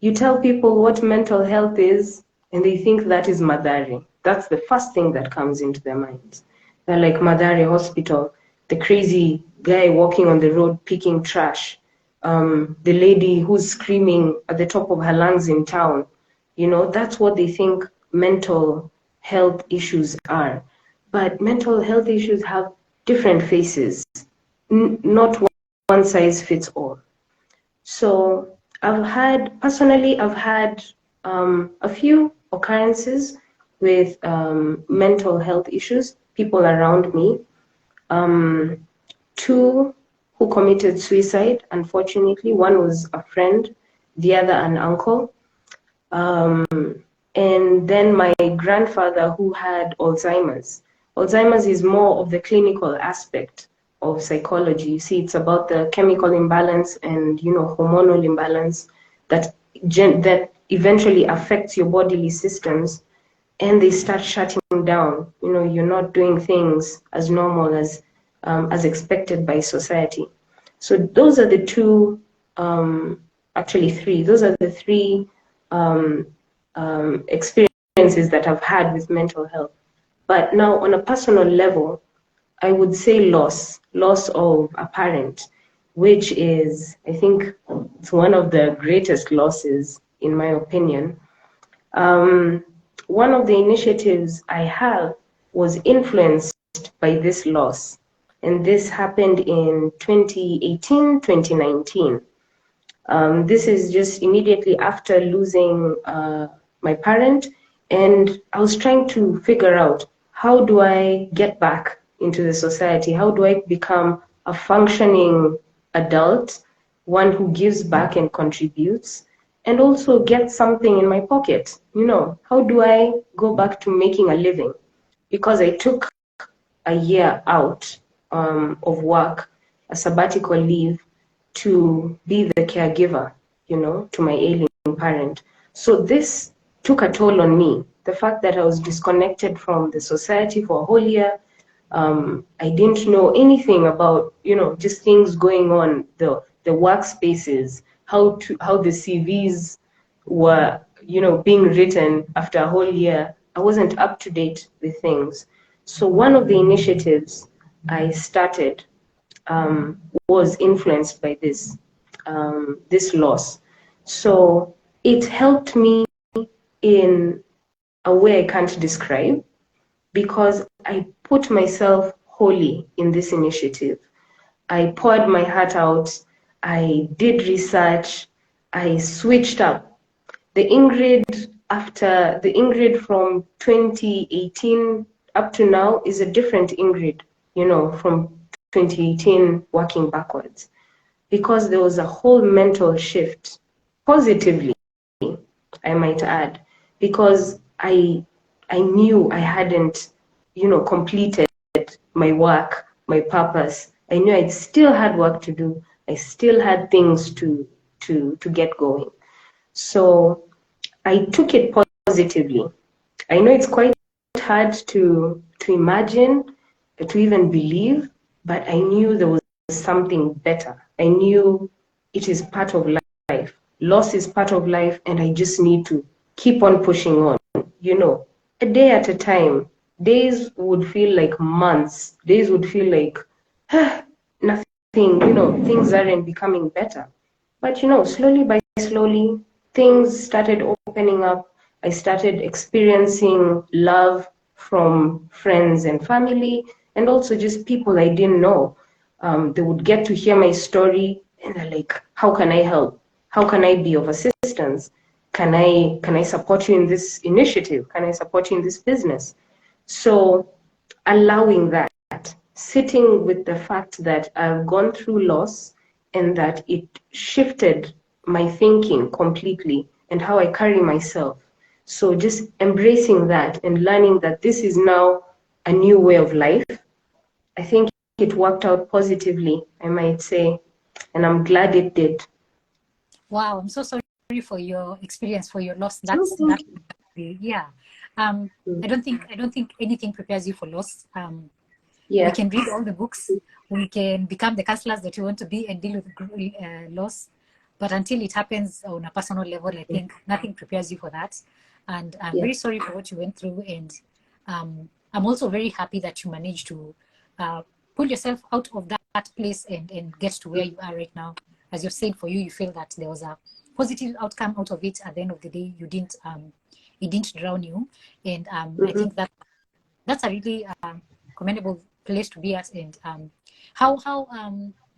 Speaker 2: You tell people what mental health is, and they think that is Madari. That's the first thing that comes into their minds. They're like, Madari Hospital, the crazy guy walking on the road picking trash, the lady who's screaming at the top of her lungs in town. You know, that's what they think mental health issues are. But mental health issues have different faces, not one size fits all. So personally, I've had a few occurrences with mental health issues, people around me. Two who committed suicide, unfortunately. One was a friend, the other an uncle. And then my grandfather who had Alzheimer's. Alzheimer's is more of the clinical aspect of psychology. You see, it's about the chemical imbalance and, you know, hormonal imbalance that eventually affects your bodily systems, and they start shutting down. You know, you're not doing things as normal as expected by society. So those are the two, actually three. Those are the three experiences that I've had with mental health. But now on a personal level, I would say loss of a parent, which is, I think, it's one of the greatest losses, in my opinion. One of the initiatives I have was influenced by this loss, and this happened in 2018, 2019. This is just immediately after losing my parent, and I was trying to figure out, how do I get back into the society? How do I become a functioning adult, one who gives back and contributes, and also get something in my pocket? You know, how do I go back to making a living? Because I took a year out of work, a sabbatical leave, to be the caregiver, you know, to my ailing parent. So this took a toll on me. The fact that I was disconnected from the society for a whole year, I didn't know anything about, you know, just things going on, the workspaces, how the CVs were, you know, being written after a whole year. I wasn't up to date with things. So one of the initiatives I started was influenced by this loss. So it helped me in a way I can't describe, because I put myself wholly in this initiative. I poured my heart out, I did research, I switched up. The Ingrid from 2018 up to now is a different Ingrid, you know, from 2018 working backwards, because there was a whole mental shift, positively, I might add, because I knew I hadn't, you know, completed my work, my purpose. I knew I still had work to do. I still had things to get going. So I took it positively. I know it's quite hard to imagine, to even believe, but I knew there was something better. I knew it is part of life. Loss is part of life, and I just need to keep on pushing on, you know, a day at a time. Days would feel like months. Days would feel like nothing, you know, things aren't becoming better. But, you know, slowly by slowly, things started opening up. I started experiencing love from friends and family, and also just people I didn't know. They would get to hear my story, and they're like, how can I help? How can I be of assistance? Can I support you in this initiative? Can I support you in this business? So allowing that, sitting with the fact that I've gone through loss, and that it shifted my thinking completely and how I carry myself. So just embracing that and learning that this is now a new way of life. I think it worked out positively, I might say, and I'm glad it did.
Speaker 1: Wow, I'm so sorry for your experience, for your loss. Yeah. I don't think anything prepares you for loss.
Speaker 2: Yeah.
Speaker 1: We can read all the books, we can become the counselors that you want to be and deal with loss, but until it happens on a personal level, I think nothing prepares you for that. And I'm very sorry for what you went through, and I'm also very happy that you managed to pull yourself out of that place and get to where you are right now. As you said, for you, you feel that there was a positive outcome out of it. At the end of the day, you didn't it didn't drown you, and I think that's a really commendable place to be at. And how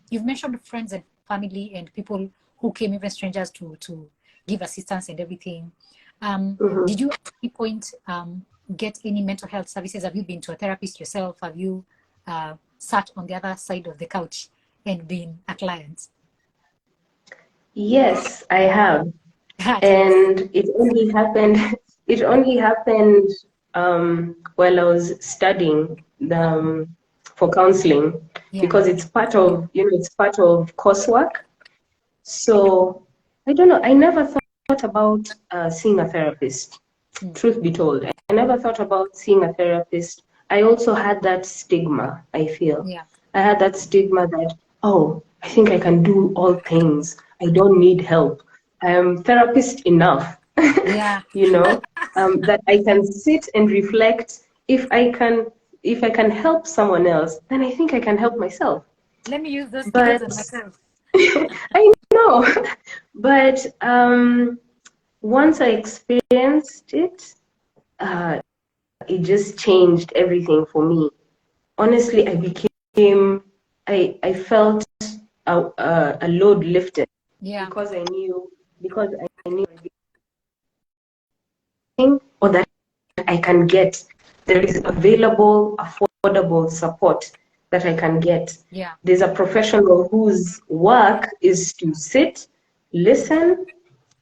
Speaker 1: you've mentioned friends and family and people who came, even strangers, to give assistance and everything. Did you at any point get any mental health services? Have you been to a therapist yourself? Have you sat on the other side of the couch and been a client?
Speaker 2: Yes, I have. And it only happened while I was studying for counseling, because it's part of coursework. So I don't know, I never thought about seeing a therapist. Truth be told, I never thought about seeing a therapist. I also had that stigma, I feel. I had that stigma that, oh, I think I can do all things. I don't need help. I am therapist enough. That I can sit and reflect. If I can help someone else, then I think I can help myself.
Speaker 1: Let me use those skills on myself.
Speaker 2: I know, but once I experienced it, it just changed everything for me. Honestly, I felt a load lifted, because I knew or that I can get. There is available, affordable support that I can get. There's a professional whose work is to sit, listen,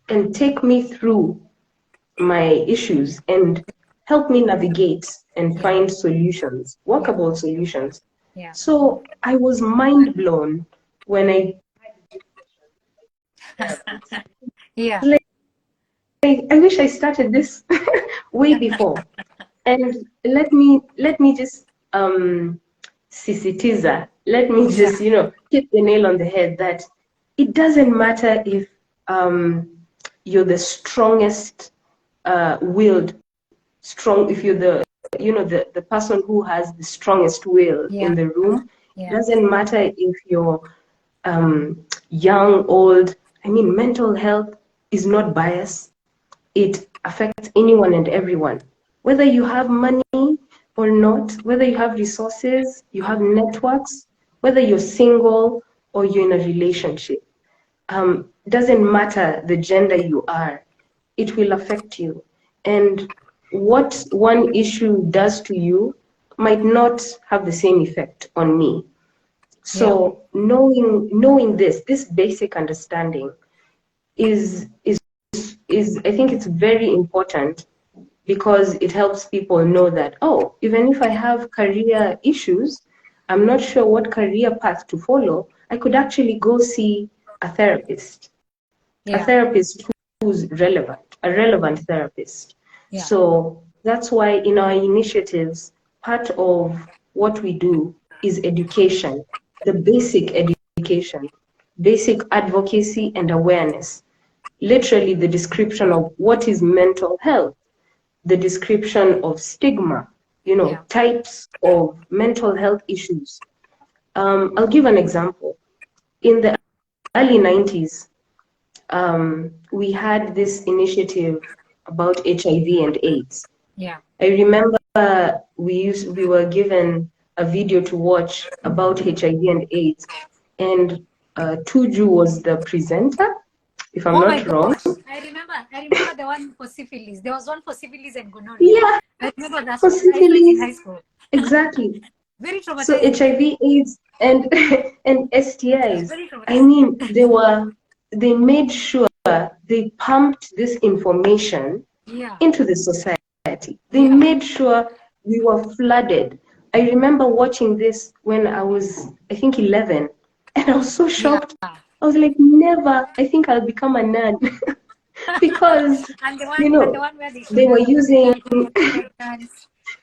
Speaker 2: and take me through my issues and help me navigate and find solutions, workable solutions. So I was mind blown when I I wish I started this way before. And let me just sisitiza, let me just hit the nail on the head that it doesn't matter if you're the strongest willed, if you're the person who has the strongest will in the room. It doesn't matter if you're young, old. I mean, mental health is not biased. It affects anyone and everyone, whether you have money or not, whether you have resources, you have networks, whether you're single or you're in a relationship. Doesn't matter the gender you are, it will affect you. And what one issue does to you might not have the same effect on me. So knowing this basic understanding is I think it's very important, because it helps people know that, oh, even if I have career issues, I'm not sure what career path to follow, I could actually go see a therapist, a therapist who's relevant, a relevant therapist. So that's why in our initiatives, part of what we do is education, the basic education, basic advocacy and awareness. Literally the description of what is mental health, the description of stigma, types of mental health issues. I'll give an example. In the early 90s, we had this initiative about HIV and AIDS. I remember we were given a video to watch about HIV and AIDS, and Tuju was the presenter, if I'm not wrong.
Speaker 1: I remember the one for syphilis. There was one for syphilis and gonorrhea. I remember that
Speaker 2: for syphilis
Speaker 1: in high school.
Speaker 2: Exactly.
Speaker 1: Very traumatizing.
Speaker 2: So HIV, AIDS, and STIs. I mean, they made sure they pumped this information into the society. They made sure we were flooded. I remember watching this when I was, I think, 11, and I was so shocked. I was like, never, I think I'll become a nun. because
Speaker 1: And the
Speaker 2: you
Speaker 1: one,
Speaker 2: know
Speaker 1: and the one where
Speaker 2: they were using.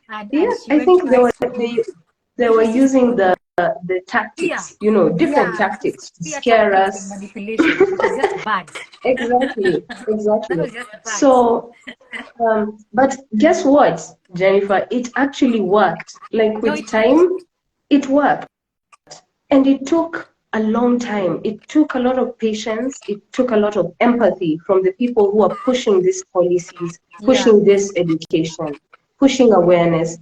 Speaker 1: and
Speaker 2: Yeah,
Speaker 1: she
Speaker 2: I
Speaker 1: went to
Speaker 2: think
Speaker 1: high school.
Speaker 2: they were using the
Speaker 1: Fear,
Speaker 2: tactics, different
Speaker 1: yeah, just
Speaker 2: tactics to
Speaker 1: fear
Speaker 2: scare
Speaker 1: tactics and
Speaker 2: us.
Speaker 1: manipulation. It was just bad.
Speaker 2: Exactly,
Speaker 1: That
Speaker 2: exactly.
Speaker 1: was just bad.
Speaker 2: So, but guess what, Jennifer? It actually worked. Like
Speaker 1: No,
Speaker 2: with
Speaker 1: it worked.
Speaker 2: time, it worked. And it took a long time. It took a lot of patience. It took a lot of empathy from the people who are pushing these policies,
Speaker 1: Yeah,
Speaker 2: pushing this education, pushing awareness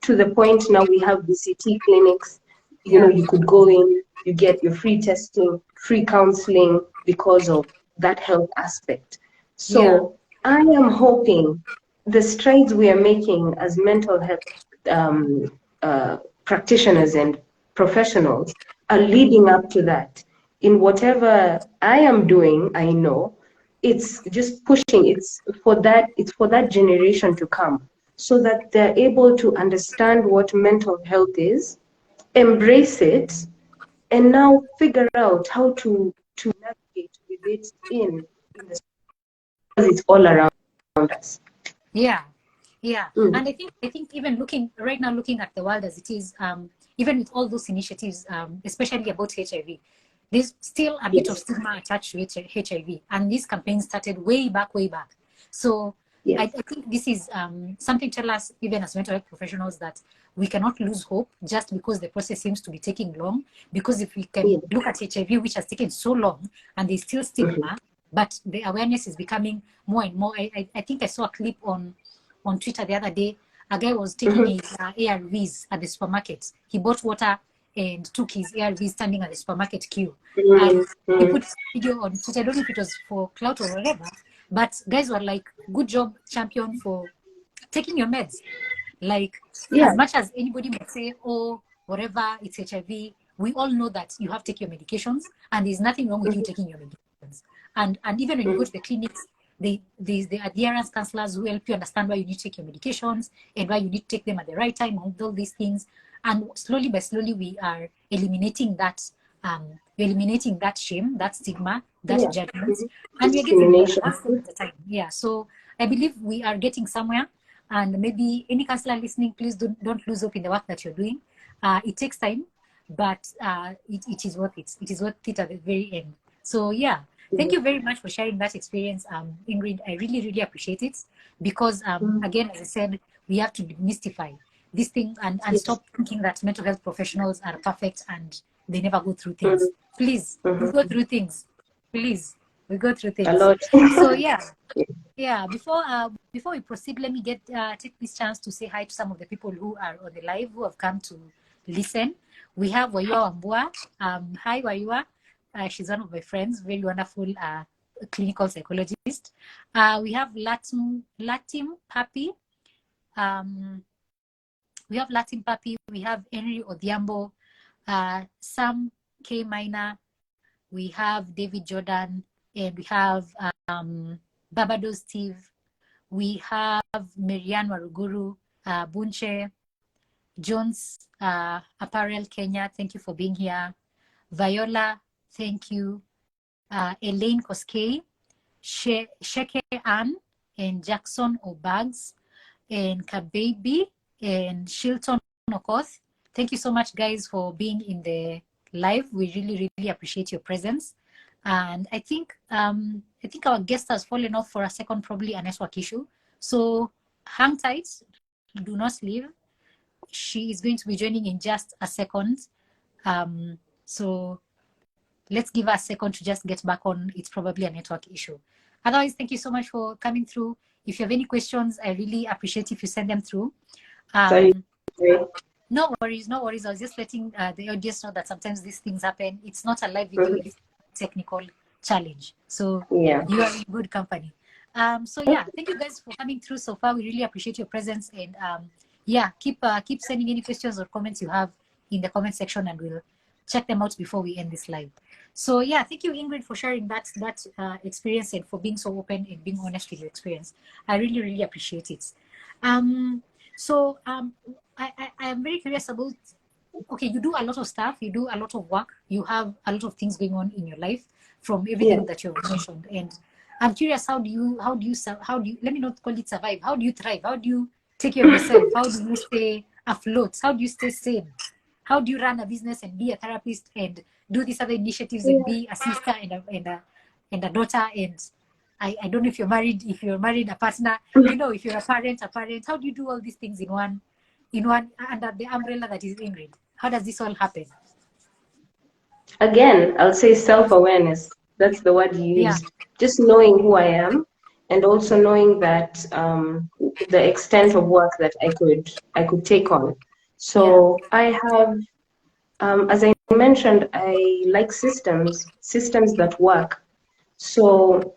Speaker 2: to the point now we have VCT clinics.
Speaker 1: yeah,
Speaker 2: You could go in, you get your free testing, free counseling because of that health aspect.
Speaker 1: yeah,
Speaker 2: So I am hoping the strides we are making as mental health um, practitioners and professionals are leading up to that. In whatever I am doing, I know it's just pushing. It's for that generation to come, so that they're able to understand what mental health is, embrace it, and now figure out how to navigate with it in the because it's all around us.
Speaker 1: yeah, yeah.
Speaker 2: Mm.
Speaker 1: And I think even looking at the world as it is, even with all those initiatives, especially about HIV, there's still a bit of
Speaker 2: Yes.
Speaker 1: stigma attached to HIV, and these campaigns started way back. So I
Speaker 2: Yes.
Speaker 1: think this is something to tell us, even as mental health professionals, that we cannot lose hope just because the process seems to be taking long. Because if we can
Speaker 2: Yeah.
Speaker 1: look at HIV, which has taken so long, and there's still stigma, but the awareness is becoming more and more. I think I saw a clip on Twitter the other day. A guy was taking his ARVs at the supermarket. He bought water and took his ARVs standing at the supermarket queue. And he put this video on Twitter. I don't know if it was for clout or whatever, but guys were like, good job, champion, for taking your meds. Like,
Speaker 2: Yeah.
Speaker 1: as much as anybody might say, oh, whatever, it's HIV, we all know that you have to take your medications, and there's nothing wrong with you taking your medications. And even when you go to the clinics, there's the adherence counselors who help you understand why you need to take your medications and why you need to take them at the right time, all these things. And slowly by slowly, we are eliminating that shame, that stigma, that
Speaker 2: Yeah.
Speaker 1: judgment, and we're getting there
Speaker 2: Discrimination.
Speaker 1: one step at a time. Yeah. So I believe we are getting somewhere. And maybe any counselor listening, please don't lose hope in the work that you're doing. It takes time, but it is worth it. It is worth it at the very end. So yeah, thank you very much for sharing that experience, Ingrid. I really, really appreciate it, because again, as I said, we have to demystify this thing and
Speaker 2: Yes.
Speaker 1: stop thinking that mental health professionals are perfect and they never go through things. Please, we go through things. Please, we go through
Speaker 2: A
Speaker 1: things.
Speaker 2: lot.
Speaker 1: So yeah, before we proceed, let me take this chance to say hi to some of the people who are on the live, who have come to listen. We have Wayua Wambua. Hi, Wayua. She's one of my friends, very wonderful clinical psychologist. We have Latim Papi. We have Latin Papi. We have Henry Odhiambo, Sam K. Minor. We have David Jordan, and we have Barbados Steve. We have Marianne Waruguru, Bunche, Jones Apparel Kenya. Thank you for being here. Viola, thank you. Elaine Koskei, Sheke Ann, and Jackson Obags, and Kababy, and Shilton Okoth. Thank you so much, guys, for being in the live. We really, really appreciate your presence. And I think our guest has fallen off for a second, probably a network issue. So hang tight, do not leave. She is going to be joining in just a second. So let's give her a second to just get back on. It's probably a network issue. Otherwise, thank you so much for coming through. If you have any questions, I really appreciate if you send them through.
Speaker 2: Sorry.
Speaker 1: No worries. I was just letting the audience know that sometimes these things happen. It's not a live video, it's a technical challenge. So
Speaker 2: Yeah.
Speaker 1: you are in good company. So yeah, thank you guys for coming through so far. We really appreciate your presence, and yeah, keep sending any questions or comments you have in the comment section, and we'll check them out before we end this live. So yeah, thank you, Ingrid, for sharing that experience and for being so open and being honest with your experience. I really, really appreciate it. So I am very curious about, okay, you do a lot of stuff, you do a lot of work, you have a lot of things going on in your life from everything that you've mentioned. And I'm curious, how do you, let me not call it survive. How do you thrive? How do you take care of yourself? How do you stay afloat? How do you stay sane? How do you run a business and be a therapist and do these other initiatives and be a sister and a daughter? And I don't know if you're married, a partner, you know, if you're a parent. How do you do all these things in one under the umbrella that is Ingrid? How does this all happen?
Speaker 2: Again, I'll say self-awareness. That's the word you used. Just knowing who I am, and also knowing that the extent of work that I could take on. So I have, as I mentioned, I like systems that work. So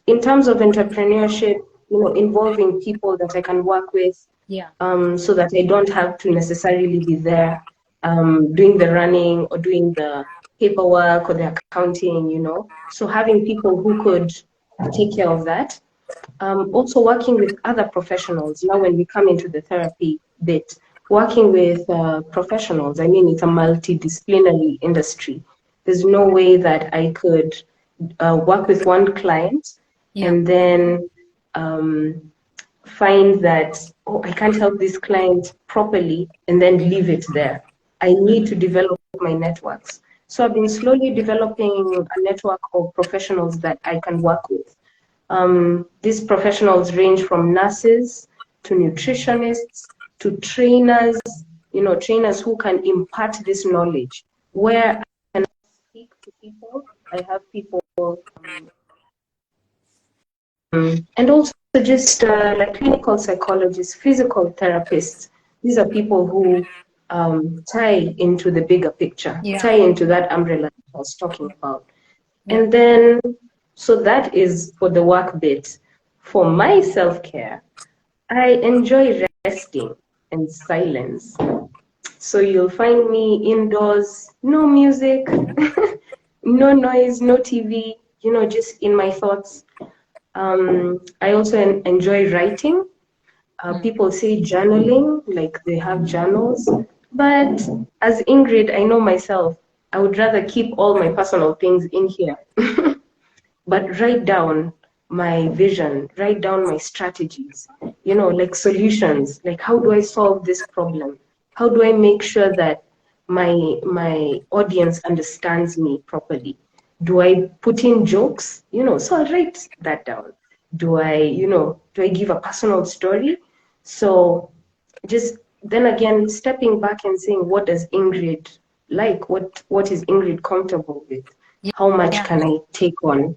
Speaker 2: in terms of entrepreneurship, you know, involving people that I can work with, so that I don't have to necessarily be there doing the running or doing the paperwork or the accounting, you know. So having people who could take care of that. Also working with other professionals. Now when we come into the therapy bit, working with professionals, I mean, it's a multidisciplinary industry. There's no way that I could work with one client and then find that, oh, I can't help this client properly and then leave it there. I need to develop my networks. So I've been slowly developing a network of professionals that I can work with. These professionals range from nurses to nutritionists to trainers, you know, trainers who can impart this knowledge. Where I can speak to people, I have people, and also just like clinical psychologists, physical therapists. These are people who tie into the bigger picture, tie into that umbrella that I was talking about. And then, so that is for the work bit. For my self-care, I enjoy resting and silence. So you'll find me indoors, no music, no noise, no TV, you know, just in my thoughts. I also enjoy writing. People say journaling, like they have journals. But as Ingrid, I know myself, I would rather keep all my personal things in here. But write down my vision, write down my strategies, you know, like solutions, like how do I solve this problem? How do I make sure that my audience understands me properly? Do I put in jokes? You know, so I'll write that down. Do I give a personal story? So just then again, stepping back and saying, what does Ingrid like? What is Ingrid comfortable with? How much can I take on?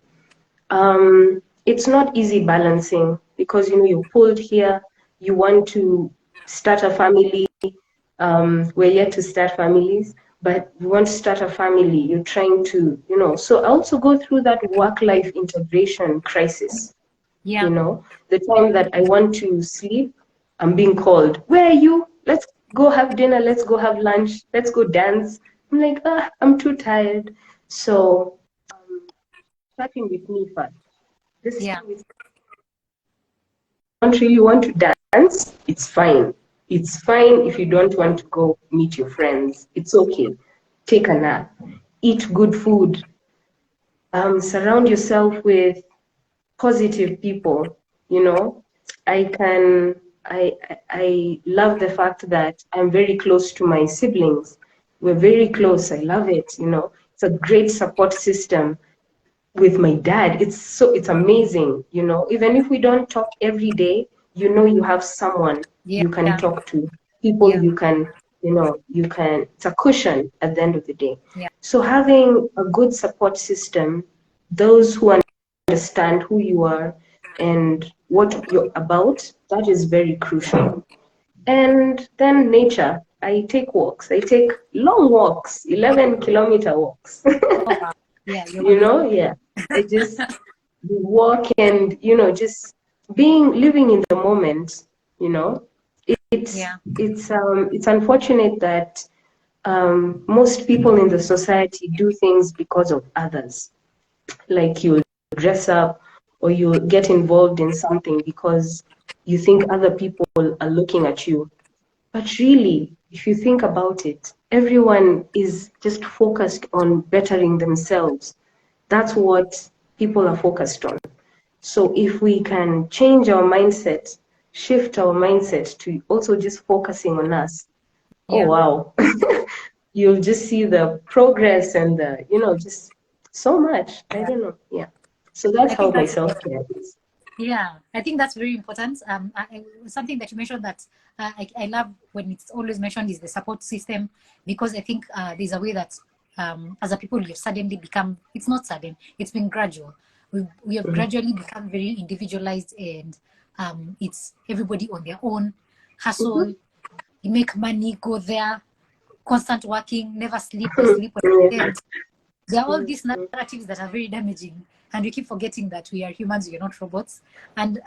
Speaker 2: It's not easy balancing because, you know, you're pulled here, you want to start a family. We're yet to start families, but you want to start a family, you're trying to, you know, so I also go through that work-life integration crisis. You know, the time that I want to sleep, I'm being called, where are you? Let's go have dinner, let's go have lunch, let's go dance. I'm like, I'm too tired. So starting with me first. This is, don't really want to dance, it's fine. It's fine if you don't want to go meet your friends. It's okay. Take a nap. Eat good food. Surround yourself with positive people. You know, I love the fact that I'm very close to my siblings. We're very close. I love it. You know, it's a great support system. With my dad, it's amazing, you know, even if we don't talk every day, you know, you have someone you can talk to, people you can, you know, it's a cushion at the end of the day. So having a good support system, those who understand who you are and what you're about, that is very crucial. And then nature, I take walks, I take long walks, 11-kilometer walks. You know, I just walk and, you know, just living in the moment, you know. It's unfortunate that most people in the society do things because of others. Like you dress up or you get involved in something because you think other people are looking at you. But really, if you think about it, everyone is just focused on bettering themselves. That's what people are focused on. So if we can change our mindset, shift our mindset to also just focusing on us, oh wow, you'll just see the progress and the, just so much. I don't know. Yeah. So that's how my self-care is.
Speaker 1: Yeah, I think that's very important. Something that you mentioned that I love when it's always mentioned is the support system, because I think there's a way that as a people you've suddenly become, it's not sudden, it's been gradual. We have gradually become very individualized, and it's everybody on their own hustle. You make money, go there, constant working, never sleep, or sleep when you can't. There are all these narratives that are very damaging, and we keep forgetting that we are humans, we are not robots. And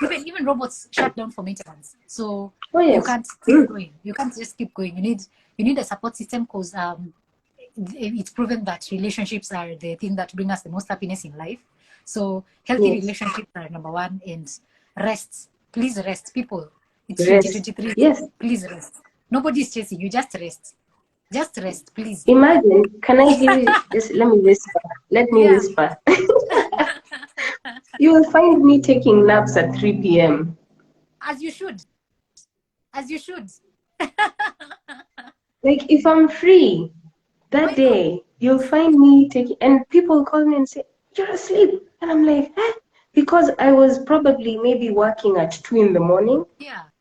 Speaker 1: even robots shut down for maintenance. So you can't keep going. You can't just keep going. You need a support system, because it's proven that relationships are the thing that bring us the most happiness in life. So healthy relationships are number one, and rest. Please rest, people. It's 2023.
Speaker 2: Yes.
Speaker 1: Please rest. Nobody's chasing you. Just rest. Just rest, please.
Speaker 2: Imagine, can I give you, just let me whisper. Let me whisper. You will find me taking naps at 3 p.m.
Speaker 1: As you should. As you should.
Speaker 2: Like if I'm free that day, you'll find me taking, and people call me and say, you're asleep. And I'm like, eh? Because I was probably maybe working at 2 in the morning.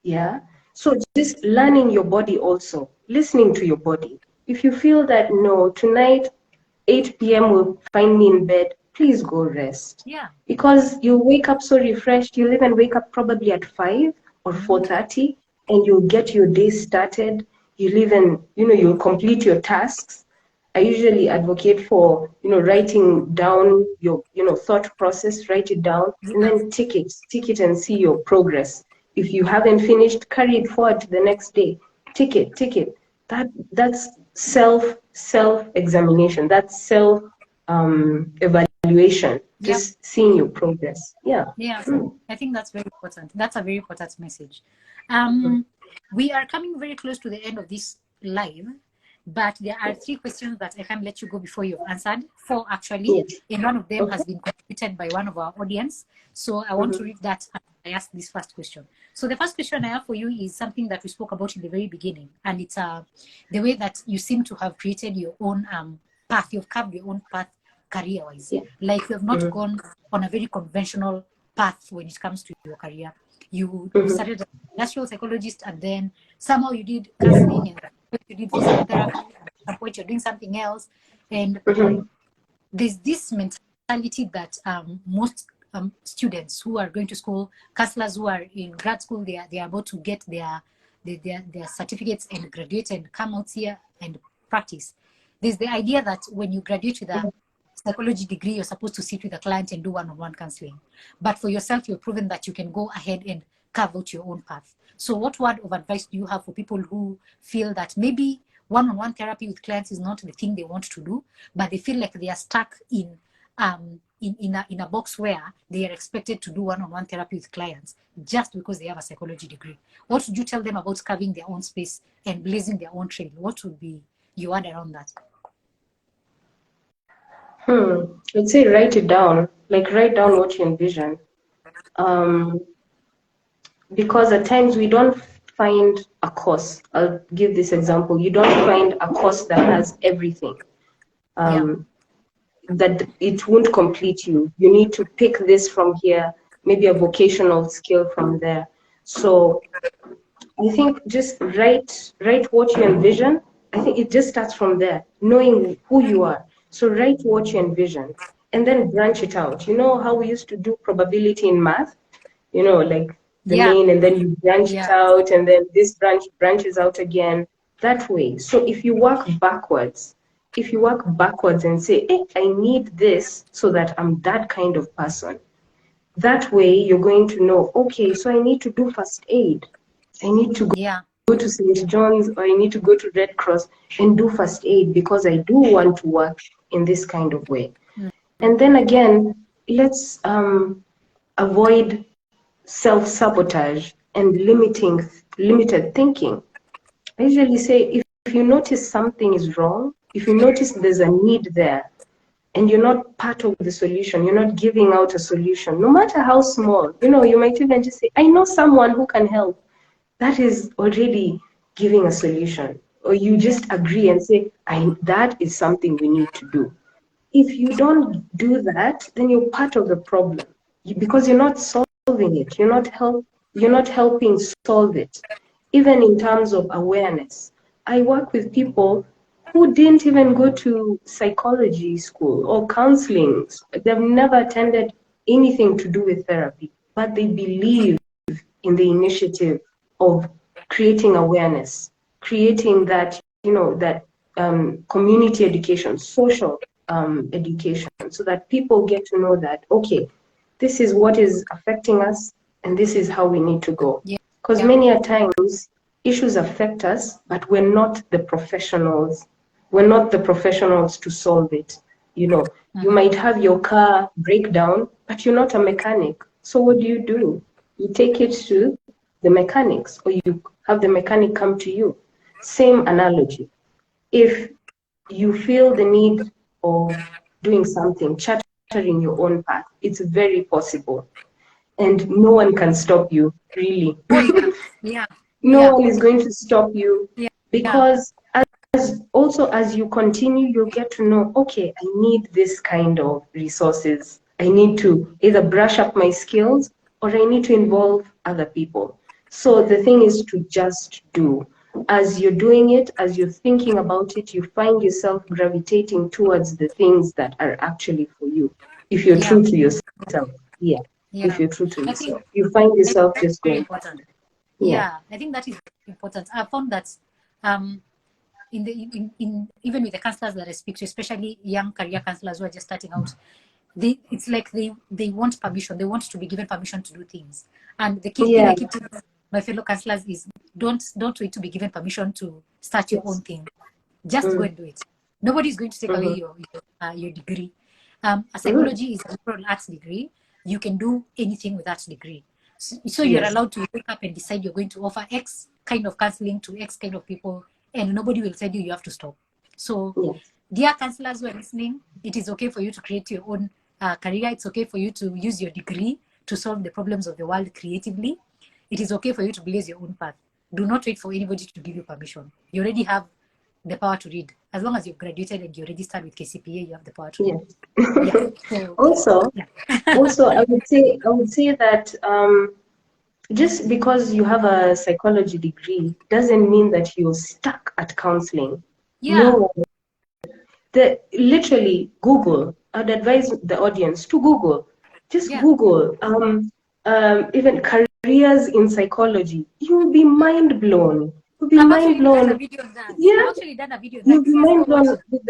Speaker 2: Yeah. So just learning your body also, listening to your body. If you feel that, no, tonight, 8 p.m. will find me in bed, please go rest. Because you'll wake up so refreshed. You'll even wake up probably at 5 or 4:30, and you'll get your day started. You'll even, you'll complete your tasks. I usually advocate for, writing down your, thought process, write it down, and then tick it and see your progress. If you haven't finished, carry it forward to the next day. Tick it. That's self-examination. That's evaluation. Just seeing your progress. Yeah.
Speaker 1: I think that's very important. That's a very important message. We are coming very close to the end of this live, but there are 3 questions that I can't let you go before you've answered. 4 actually, and one of them has been contributed by one of our audience. So I want to read that. I ask this first question. So the first question I have for you is something that we spoke about in the very beginning, and it's the way that you seem to have created your own path. You've carved your own path career-wise. Like you have not gone on a very conventional path when it comes to your career. You started as an industrial psychologist, and then somehow you did counseling, and you did physical therapy, and at some point you're doing something else. And there's this mentality that most students who are going to school, counselors who are in grad school, they are about to get their certificates and graduate and come out here and practice. There's the idea that when you graduate with a psychology degree, you're supposed to sit with a client and do one-on-one counseling. But for yourself, you've proven that you can go ahead and carve out your own path. So what word of advice do you have for people who feel that maybe one-on-one therapy with clients is not the thing they want to do, but they feel like they are stuck in a box where they are expected to do one-on-one therapy with clients just because they have a psychology degree? What would you tell them about carving their own space and blazing their own trail? What would be your word around that?
Speaker 2: I'd say write it down. Like write down what you envision. Because at times we don't find a course. I'll give this example. You don't find a course that has everything. That it won't complete you. You need to pick this from here, maybe a vocational skill from there. So I think just write what you envision. I think it just starts from there, knowing who you are. So write what you envision and then branch it out. You know how we used to do probability in math? Like the main, and then you branch it out, and then this branches out again, that way. So if you work backwards and say, hey, I need this so that I'm that kind of person, that way you're going to know, okay, so I need to do first aid. I need to go to St. John's, or I need to go to Red Cross and do first aid because I do want to work in this kind of way. And then again, let's avoid self-sabotage and limited thinking. I usually say, if you notice something is wrong, if you notice there's a need there, and you're not part of the solution, you're not giving out a solution, no matter how small, you might even just say, I know someone who can help. That is already giving a solution. Or you just agree and say, that is something we need to do. If you don't do that, then you're part of the problem, because you're not solving it. You're not helping solve it. Even in terms of awareness, I work with people who didn't even go to psychology school or counseling. They've never attended anything to do with therapy, but they believe in the initiative of creating awareness, creating that, community education, social education, so that people get to know that, okay, this is what is affecting us and this is how we need to go. Because many a times issues affect us, but we're not the professionals. We're not the professionals to solve it. You might have your car break down, but you're not a mechanic. So what do? You take it to the mechanics, or you have the mechanic come to you. Same analogy. If you feel the need of doing something, chartering your own path, it's very possible. And no one can stop you, really. No one is going to stop you, because as you continue, you'll get to know, okay, I need this kind of resources. I need to either brush up my skills, or I need to involve other people. So the thing is to just do. As you're doing it, as you're thinking about it, you find yourself gravitating towards the things that are actually for you. If you're true to yourself, if you're true to yourself, you find yourself just going.
Speaker 1: I think that is important. I found that even with the counselors that I speak to, especially young career counselors who are just starting out, it's like they want permission. They want to be given permission to do things. And the key thing I keep telling my fellow counselors is, don't wait to be given permission to start your own thing. Just go and do it. Nobody's going to take away your degree. A psychology is a liberal arts degree. You can do anything with that degree. So you're allowed to wake up and decide you're going to offer X kind of counseling to X kind of people, and nobody will tell you have to stop. So dear counselors who are listening, it is okay for you to create your own career. It's okay for you to use your degree to solve the problems of the world creatively. It is okay for you to blaze your own path. Do not wait for anybody to give you permission. You already have the power to read. As long as you've graduated and you're registered with KCPA, you have the power to read. So,
Speaker 2: also, I would say that just because you have a psychology degree doesn't mean that you're stuck at counseling. No. Literally, Google. I'd advise the audience to Google. Just Google. Even careers in psychology. You'll be mind blown. You'll be mind blown.
Speaker 1: I've actually done a video.
Speaker 2: You'll be mind blown with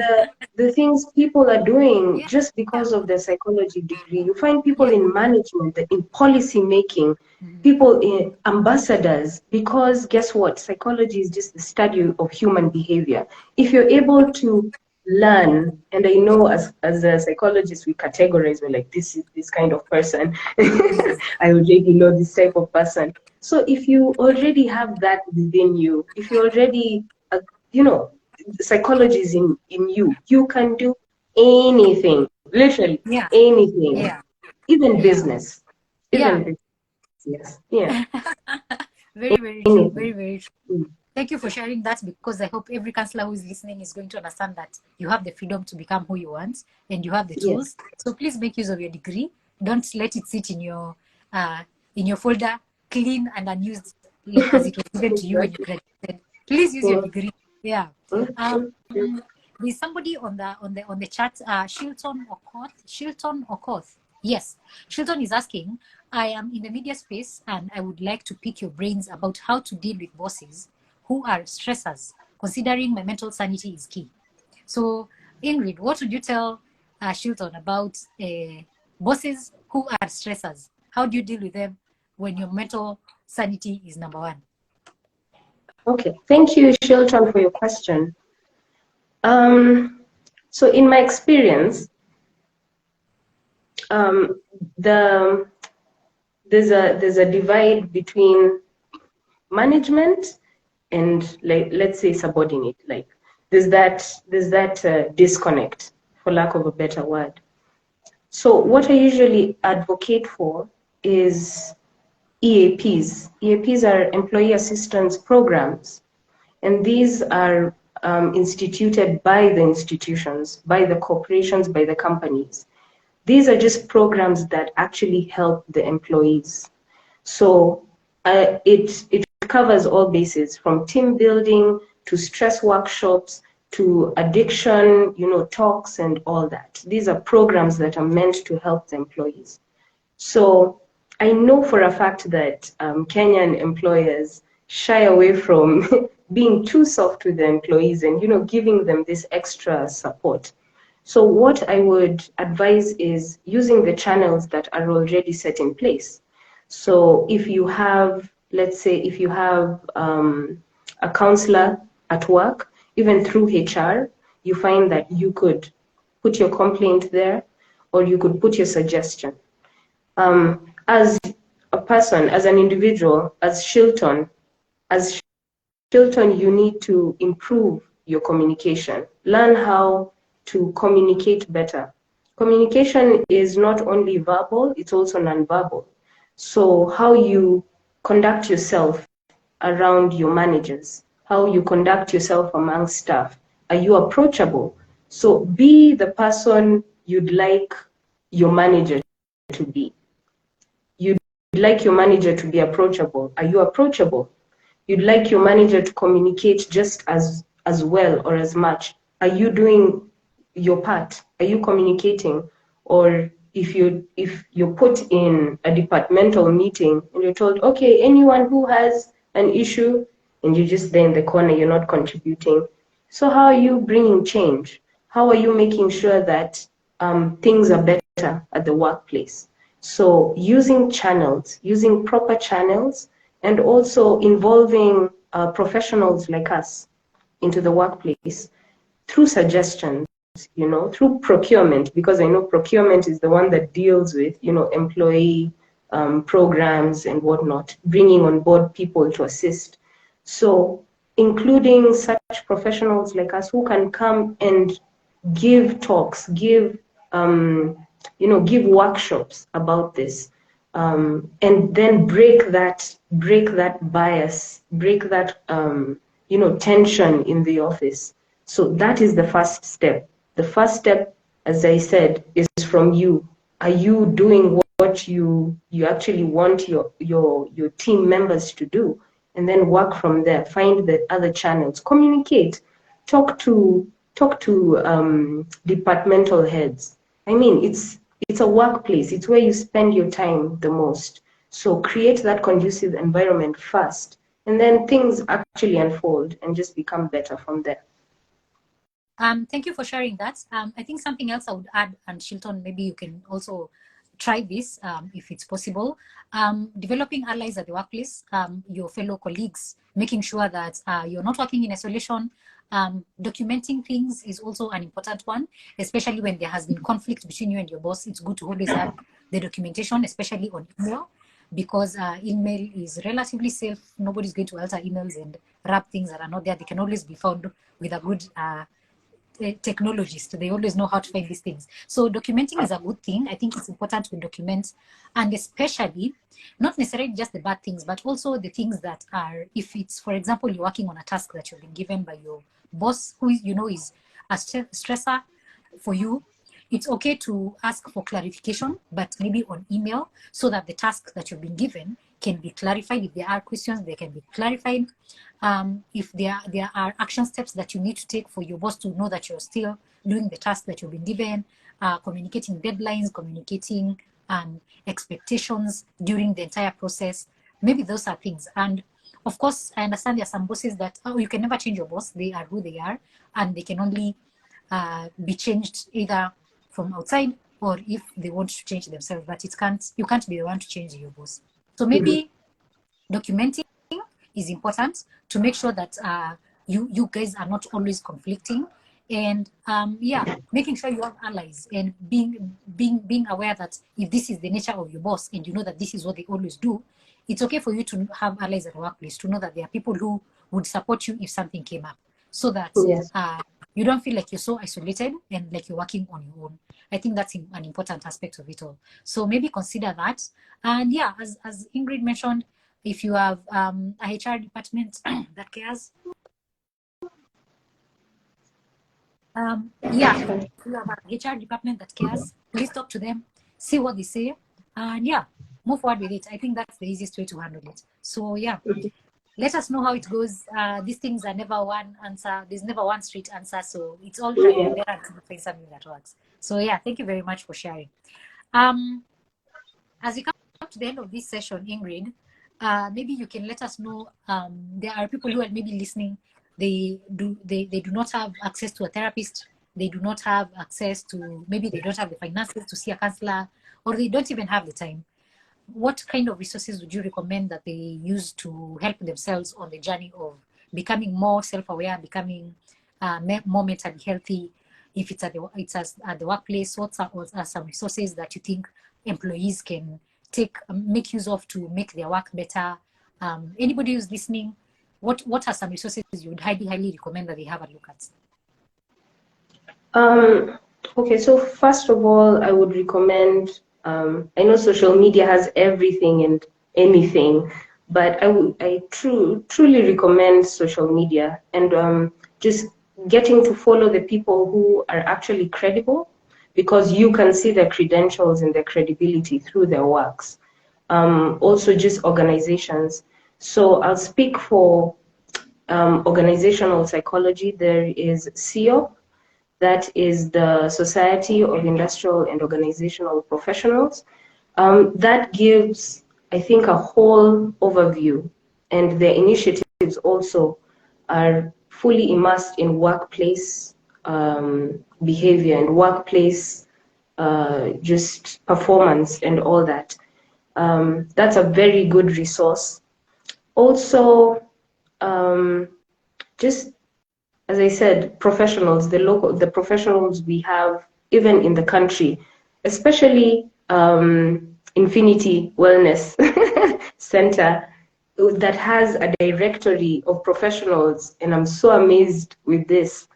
Speaker 2: the things people are doing just because of their psychology degree. You find people in management, in policy making, people in ambassadors, because guess what? Psychology is just the study of human behavior. If you're able to learn, and I know as a psychologist we categorize, we're like, this is this kind of person. I already know this type of person. So if you already have that within you, if you already psychology is in you, you can do anything, literally anything, even business, business.
Speaker 1: Very, very true. Very, very true. Thank you for sharing that, because I hope every counselor who is listening is going to understand that you have the freedom to become who you want, and you have the tools. So please make use of your degree. Don't let it sit in your folder, clean and unused, as it was given to you when you graduated. Please use your degree. There's somebody on the chat, Shilton Okoth. Yes, Shilton is asking, I am in the media space and I would like to pick your brains about how to deal with bosses who are stressors, considering my mental sanity is key. So, Ingrid, what would you tell Shilton about bosses who are stressors? How do you deal with them when your mental sanity is number one?
Speaker 2: Okay, thank you, Shilton, for your question. So in my experience, there's a divide between management and, like, let's say subordinate. Like there's that disconnect. for lack of a better word. So what I usually advocate for is EAPs. EAPs are employee assistance programs, and these are instituted by the institutions, by the corporations, by the companies. These are just programs that actually help the employees. So it covers all bases, from team building to stress workshops to addiction, talks and all that. These are programs that are meant to help the employees. So I know for a fact that Kenyan employers shy away from being too soft with the employees and, giving them this extra support. So what I would advise is using the channels that are already set in place. So if you have, let's say, if you have a counselor at work, even through HR, you find that you could put your complaint there, or you could put your suggestion. As a person, as an individual, as Shilton, you need to improve your communication. Learn how to communicate better. Communication is not only verbal, it's also non-verbal. So how you conduct yourself around your managers, how you conduct yourself among staff. Are you approachable? So be the person you'd like your manager to be. You'd like your manager to be approachable. Are you approachable? You'd like your manager to communicate just as well or as much. Are you doing your part? Are you communicating? Or if you're put in a departmental meeting and you're told, okay, anyone who has an issue, and you're just there in the corner, you're not contributing. So how are you bringing change? How are you making sure that things are better at the workplace? So using channels, using proper channels, and also involving professionals like us into the workplace through suggestions, through procurement, because I know procurement is the one that deals with, employee programs and whatnot, bringing on board people to assist. So including such professionals like us who can come and give talks, give workshops about this, and then break that bias, break that tension in the office. So that is the first step. The first step, as I said, is from you. Are you doing what you actually want your team members to do? And then work from there. Find the other channels. Communicate. Talk to departmental heads. I mean, it's a workplace. It's where you spend your time the most. So create that conducive environment first, and then things actually unfold and just become better from there.
Speaker 1: Thank you for sharing that. I think something else I would add, and Shilton, maybe you can also try this if it's possible. Developing allies at the workplace, your fellow colleagues, making sure that you're not working in isolation. Documenting things is also an important one, especially when there has been conflict between you and your boss. It's good to always have the documentation, especially on email, because email is relatively safe. Nobody's going to alter emails and wrap things that are not there. They can always be found with a good technologist. They always know how to find these things. So documenting is a good thing. I think it's important to document, and especially not necessarily just the bad things, but also the things that are, if it's, for example, you're working on a task that you've been given by your boss, who is a stressor for you, it's okay to ask for clarification, but maybe on email, so that the task that you've been given can be clarified. If there are questions, they can be clarified. If there are action steps that you need to take for your boss to know that you're still doing the task that you've been given, communicating deadlines, communicating expectations during the entire process. Maybe those are things. And of course, I understand there are some bosses that, you can never change your boss. They are who they are, and they can only be changed either from outside or if they want to change themselves, but you can't be the one to change your boss. So maybe documenting is important to make sure that you guys are not always conflicting, and making sure you have allies, and being aware that if this is the nature of your boss and you know that this is what they always do, it's okay for you to have allies at the workplace, to know that there are people who would support you if something came up, so that you don't feel like you're so isolated and like you're working on your own. I think that's an important aspect of it all. So maybe consider that. And yeah, as Ingrid mentioned, if you have a HR department that cares, yeah, if you have a HR department that cares, please talk to them, see what they say, and yeah, move forward with it. I think that's the easiest way to handle it. So yeah, let us know how it goes. These things are never one answer. There's never one straight answer. So it's all trial and error until you find something that works. So yeah, thank you very much for sharing. As we come to the end of this session, Ingrid, maybe you can let us know, there are people who are maybe listening. They do not have access to a therapist. They do not have access to, maybe they don't have the finances to see a counselor, or they don't even have the time. What kind of resources would you recommend that they use to help themselves on the journey of becoming more self-aware, becoming more mentally healthy? If it's at the workplace, what are some resources that you think employees can make use of to make their work better? Anybody who's listening, what are some resources you would highly recommend that they have a look at?
Speaker 2: Okay, so first of all, I would recommend, I know social media has everything and anything, but I truly recommend social media, and just getting to follow the people who are actually credible, because you can see their credentials and their credibility through their works. Also just organizations. So I'll speak for organizational psychology. There is CEO. That is the Society of Industrial and Organizational Professionals. That gives, I think, a whole overview, and their initiatives also are fully immersed in workplace behavior and workplace just performance and all that. That's a very good resource. Also, just as I said, professionals, the professionals we have even in the country, especially Infinity Wellness Center, that has a directory of professionals, and I'm so amazed with this.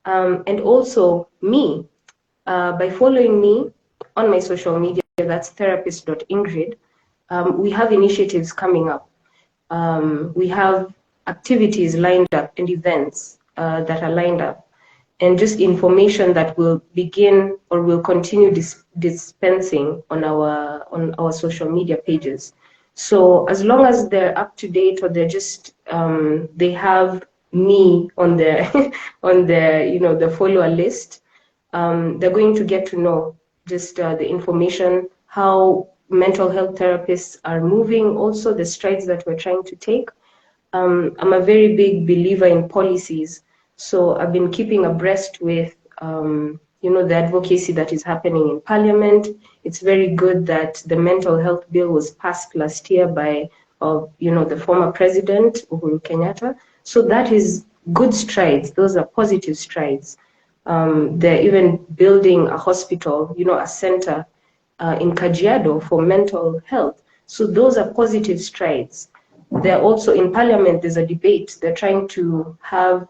Speaker 2: And also me, by following me on my social media, that's therapist.ingrid, we have initiatives coming up. We have activities lined up and events that are lined up, and just information that will begin or will continue dispensing on our social media pages. So as long as they're up to date, or they're just they have me on their on their the follower list, they're going to get to know just the information, how mental health therapists are moving, also the strides that we're trying to take. I'm a very big believer in policies, so I've been keeping abreast with the advocacy that is happening in Parliament. It's very good that the mental health bill was passed last year by the former president Uhuru Kenyatta. So that is good strides. Those are positive strides. They're even building a hospital, a center in Kajiado for mental health. So those are positive strides. They're also in Parliament, there's a debate. They're trying to have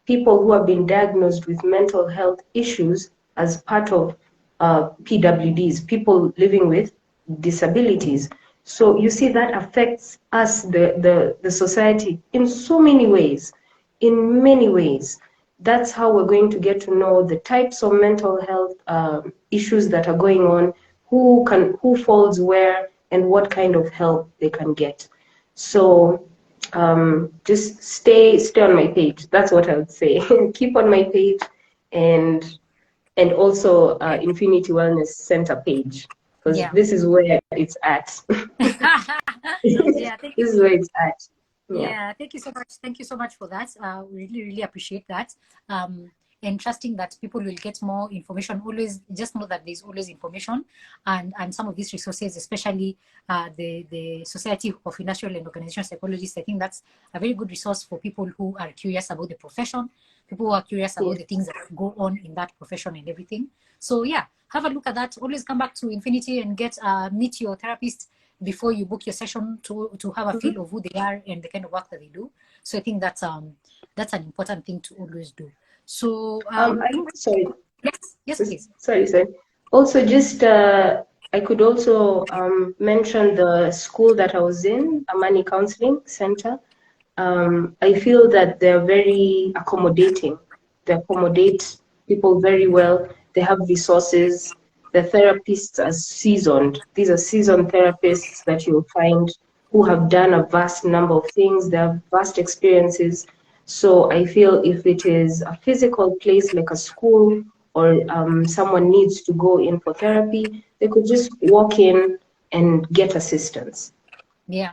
Speaker 2: people who have been diagnosed with mental health issues as part of PWDs, people living with disabilities. So you see that affects us, the society, in so many ways, in many ways. That's how we're going to get to know the types of mental health issues that are going on, who falls where, and what kind of help they can get. So just stay on my page. That's what I would say. Keep on my page, and also Infinity Wellness Center page, because this is where it's at.
Speaker 1: Yeah,
Speaker 2: this is where it's at.
Speaker 1: Yeah, thank you so much. Thank you so much for that. We really appreciate that. And trusting that people will get more information. Always just know that there's always information, and some of these resources, especially the Society of Industrial and Organizational Psychologists, I think that's a very good resource for people who are curious about the profession, people who are curious about the things that go on in that profession and everything. So yeah, have a look at that. Always come back to Infinity and meet your therapist before you book your session to have a feel of who they are and the kind of work that they do. So I think that's an important thing to always do. So,
Speaker 2: sorry.
Speaker 1: yes, please.
Speaker 2: Sorry. Also, just I could also mention the school that I was in, Amani Counseling Center. I feel that they're very accommodating. They accommodate people very well. They have resources. The therapists are seasoned. These are seasoned therapists that you'll find who have done a vast number of things. They have vast experiences. So I feel if it is a physical place like a school or someone needs to go in for therapy, they could just walk in and get assistance.
Speaker 1: Yeah,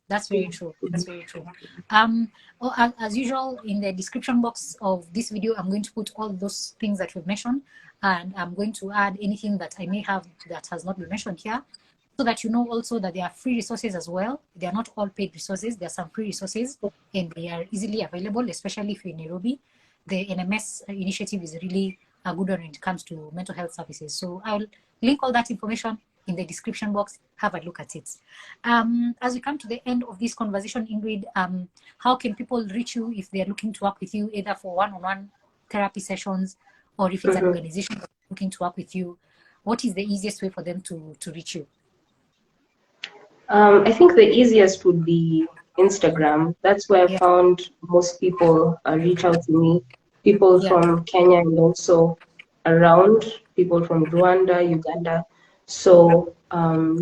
Speaker 1: that's very true. That's very true. As usual, in the description box of this video, I'm going to put all those things that we've mentioned, and I'm going to add anything that I may have that has not been mentioned here, so that you know also that there are free resources as well. They are not all paid resources. There are some free resources, and they are easily available, especially if you're in Nairobi. The NMS initiative is really a good one when it comes to mental health services. So I'll link all that information in the description box. Have a look at it. As we come to the end of this conversation, Ingrid, how can people reach you if they're looking to work with you, either for one-on-one therapy sessions, or if it's an organization that's looking to work with you? What is the easiest way for them to reach you?
Speaker 2: I think the easiest would be Instagram. That's where I found most people reach out to me. People from Kenya and also around, people from Rwanda, Uganda. So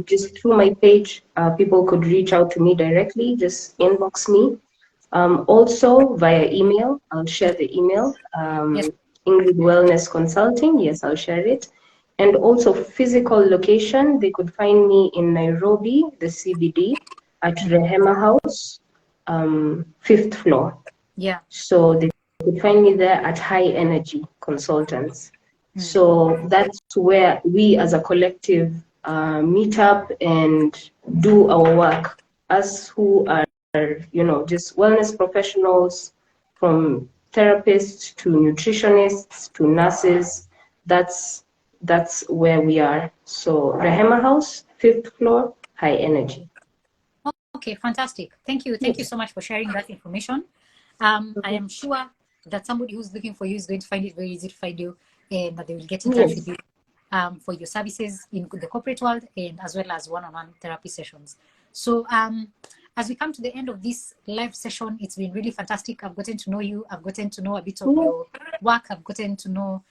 Speaker 2: just through my page, people could reach out to me directly, just inbox me. Also via email, I'll share the email. Ingrid Wellness Consulting, yes, I'll share it. And also physical location, they could find me in Nairobi, the CBD, at Rehema House, 5th floor.
Speaker 1: Yeah.
Speaker 2: So they could find me there at High Energy Consultants. So that's where we as a collective meet up and do our work. Us who are, just wellness professionals, from therapists to nutritionists to nurses, that's where we are. So Rehema House, 5th floor, High Energy.
Speaker 1: Okay, fantastic. Thank you. Thank you so much for sharing that information. I am sure that somebody who's looking for you is going to find it very easy to find you, and that they will get in touch with you for your services in the corporate world, and as well as one-on-one therapy sessions. So as we come to the end of this live session, it's been really fantastic. I've gotten to know you. I've gotten to know a bit of your work. I've gotten to know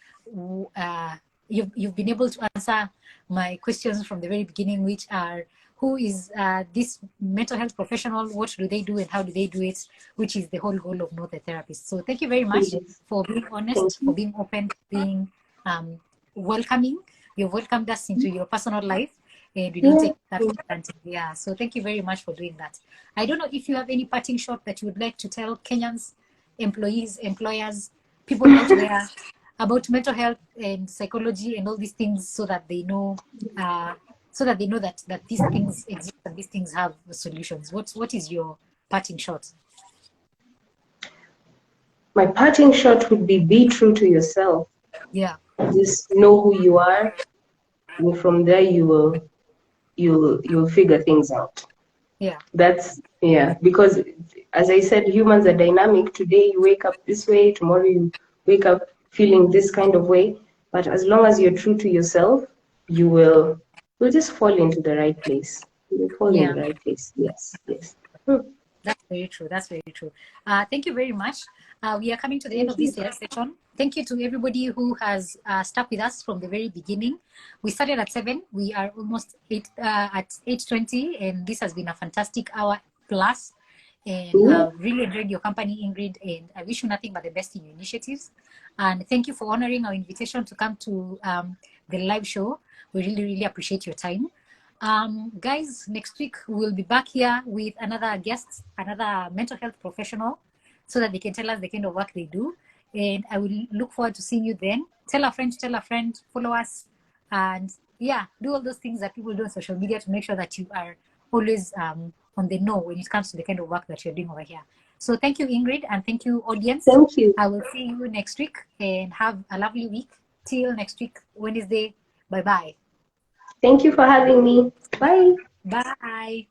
Speaker 1: you've been able to answer my questions from the very beginning, which are, who is this mental health professional, what do they do, and how do they do it, which is the whole goal of Know the Therapist. So thank you very much for being honest, for being open, being welcoming. You've welcomed us into your personal life, and we don't take that for granted. Yeah, so thank you very much for doing that. I don't know if you have any parting shot that you would like to tell Kenyans, employees, employers, people out there about mental health and psychology and all these things, so that they know that these things exist and these things have solutions. What is your parting shot?
Speaker 2: My parting shot would be true to yourself.
Speaker 1: Yeah.
Speaker 2: Just know who you are, and from there you'll figure things out.
Speaker 1: Yeah.
Speaker 2: Because as I said, humans are dynamic. Today you wake up this way, tomorrow you wake up feeling this kind of way. But as long as you're true to yourself, you'll just fall into the right place. You'll fall in the right place. Yes.
Speaker 1: That's very true. That's very true. Thank you very much. We are coming to the end of this session. Thank you to everybody who has stuck with us from the very beginning. We started at 7. We are almost at 8:20, and this has been a fantastic hour plus. And really enjoyed your company, Ingrid, and I wish you nothing but the best in your initiatives. And thank you for honoring our invitation to come to the live show. We really, really appreciate your time. Guys, next week we'll be back here with another guest, another mental health professional, so that they can tell us the kind of work they do. And I will look forward to seeing you then. Tell a friend, follow us, and do all those things that people do on social media to make sure that you are always on the know when it comes to the kind of work that you're doing over here. So thank you, Ingrid, and thank you, audience.
Speaker 2: Thank you.
Speaker 1: I will see you next week, and have a lovely week. Till next week, Wednesday. Bye-bye.
Speaker 2: Thank you for having me. Bye.
Speaker 1: Bye.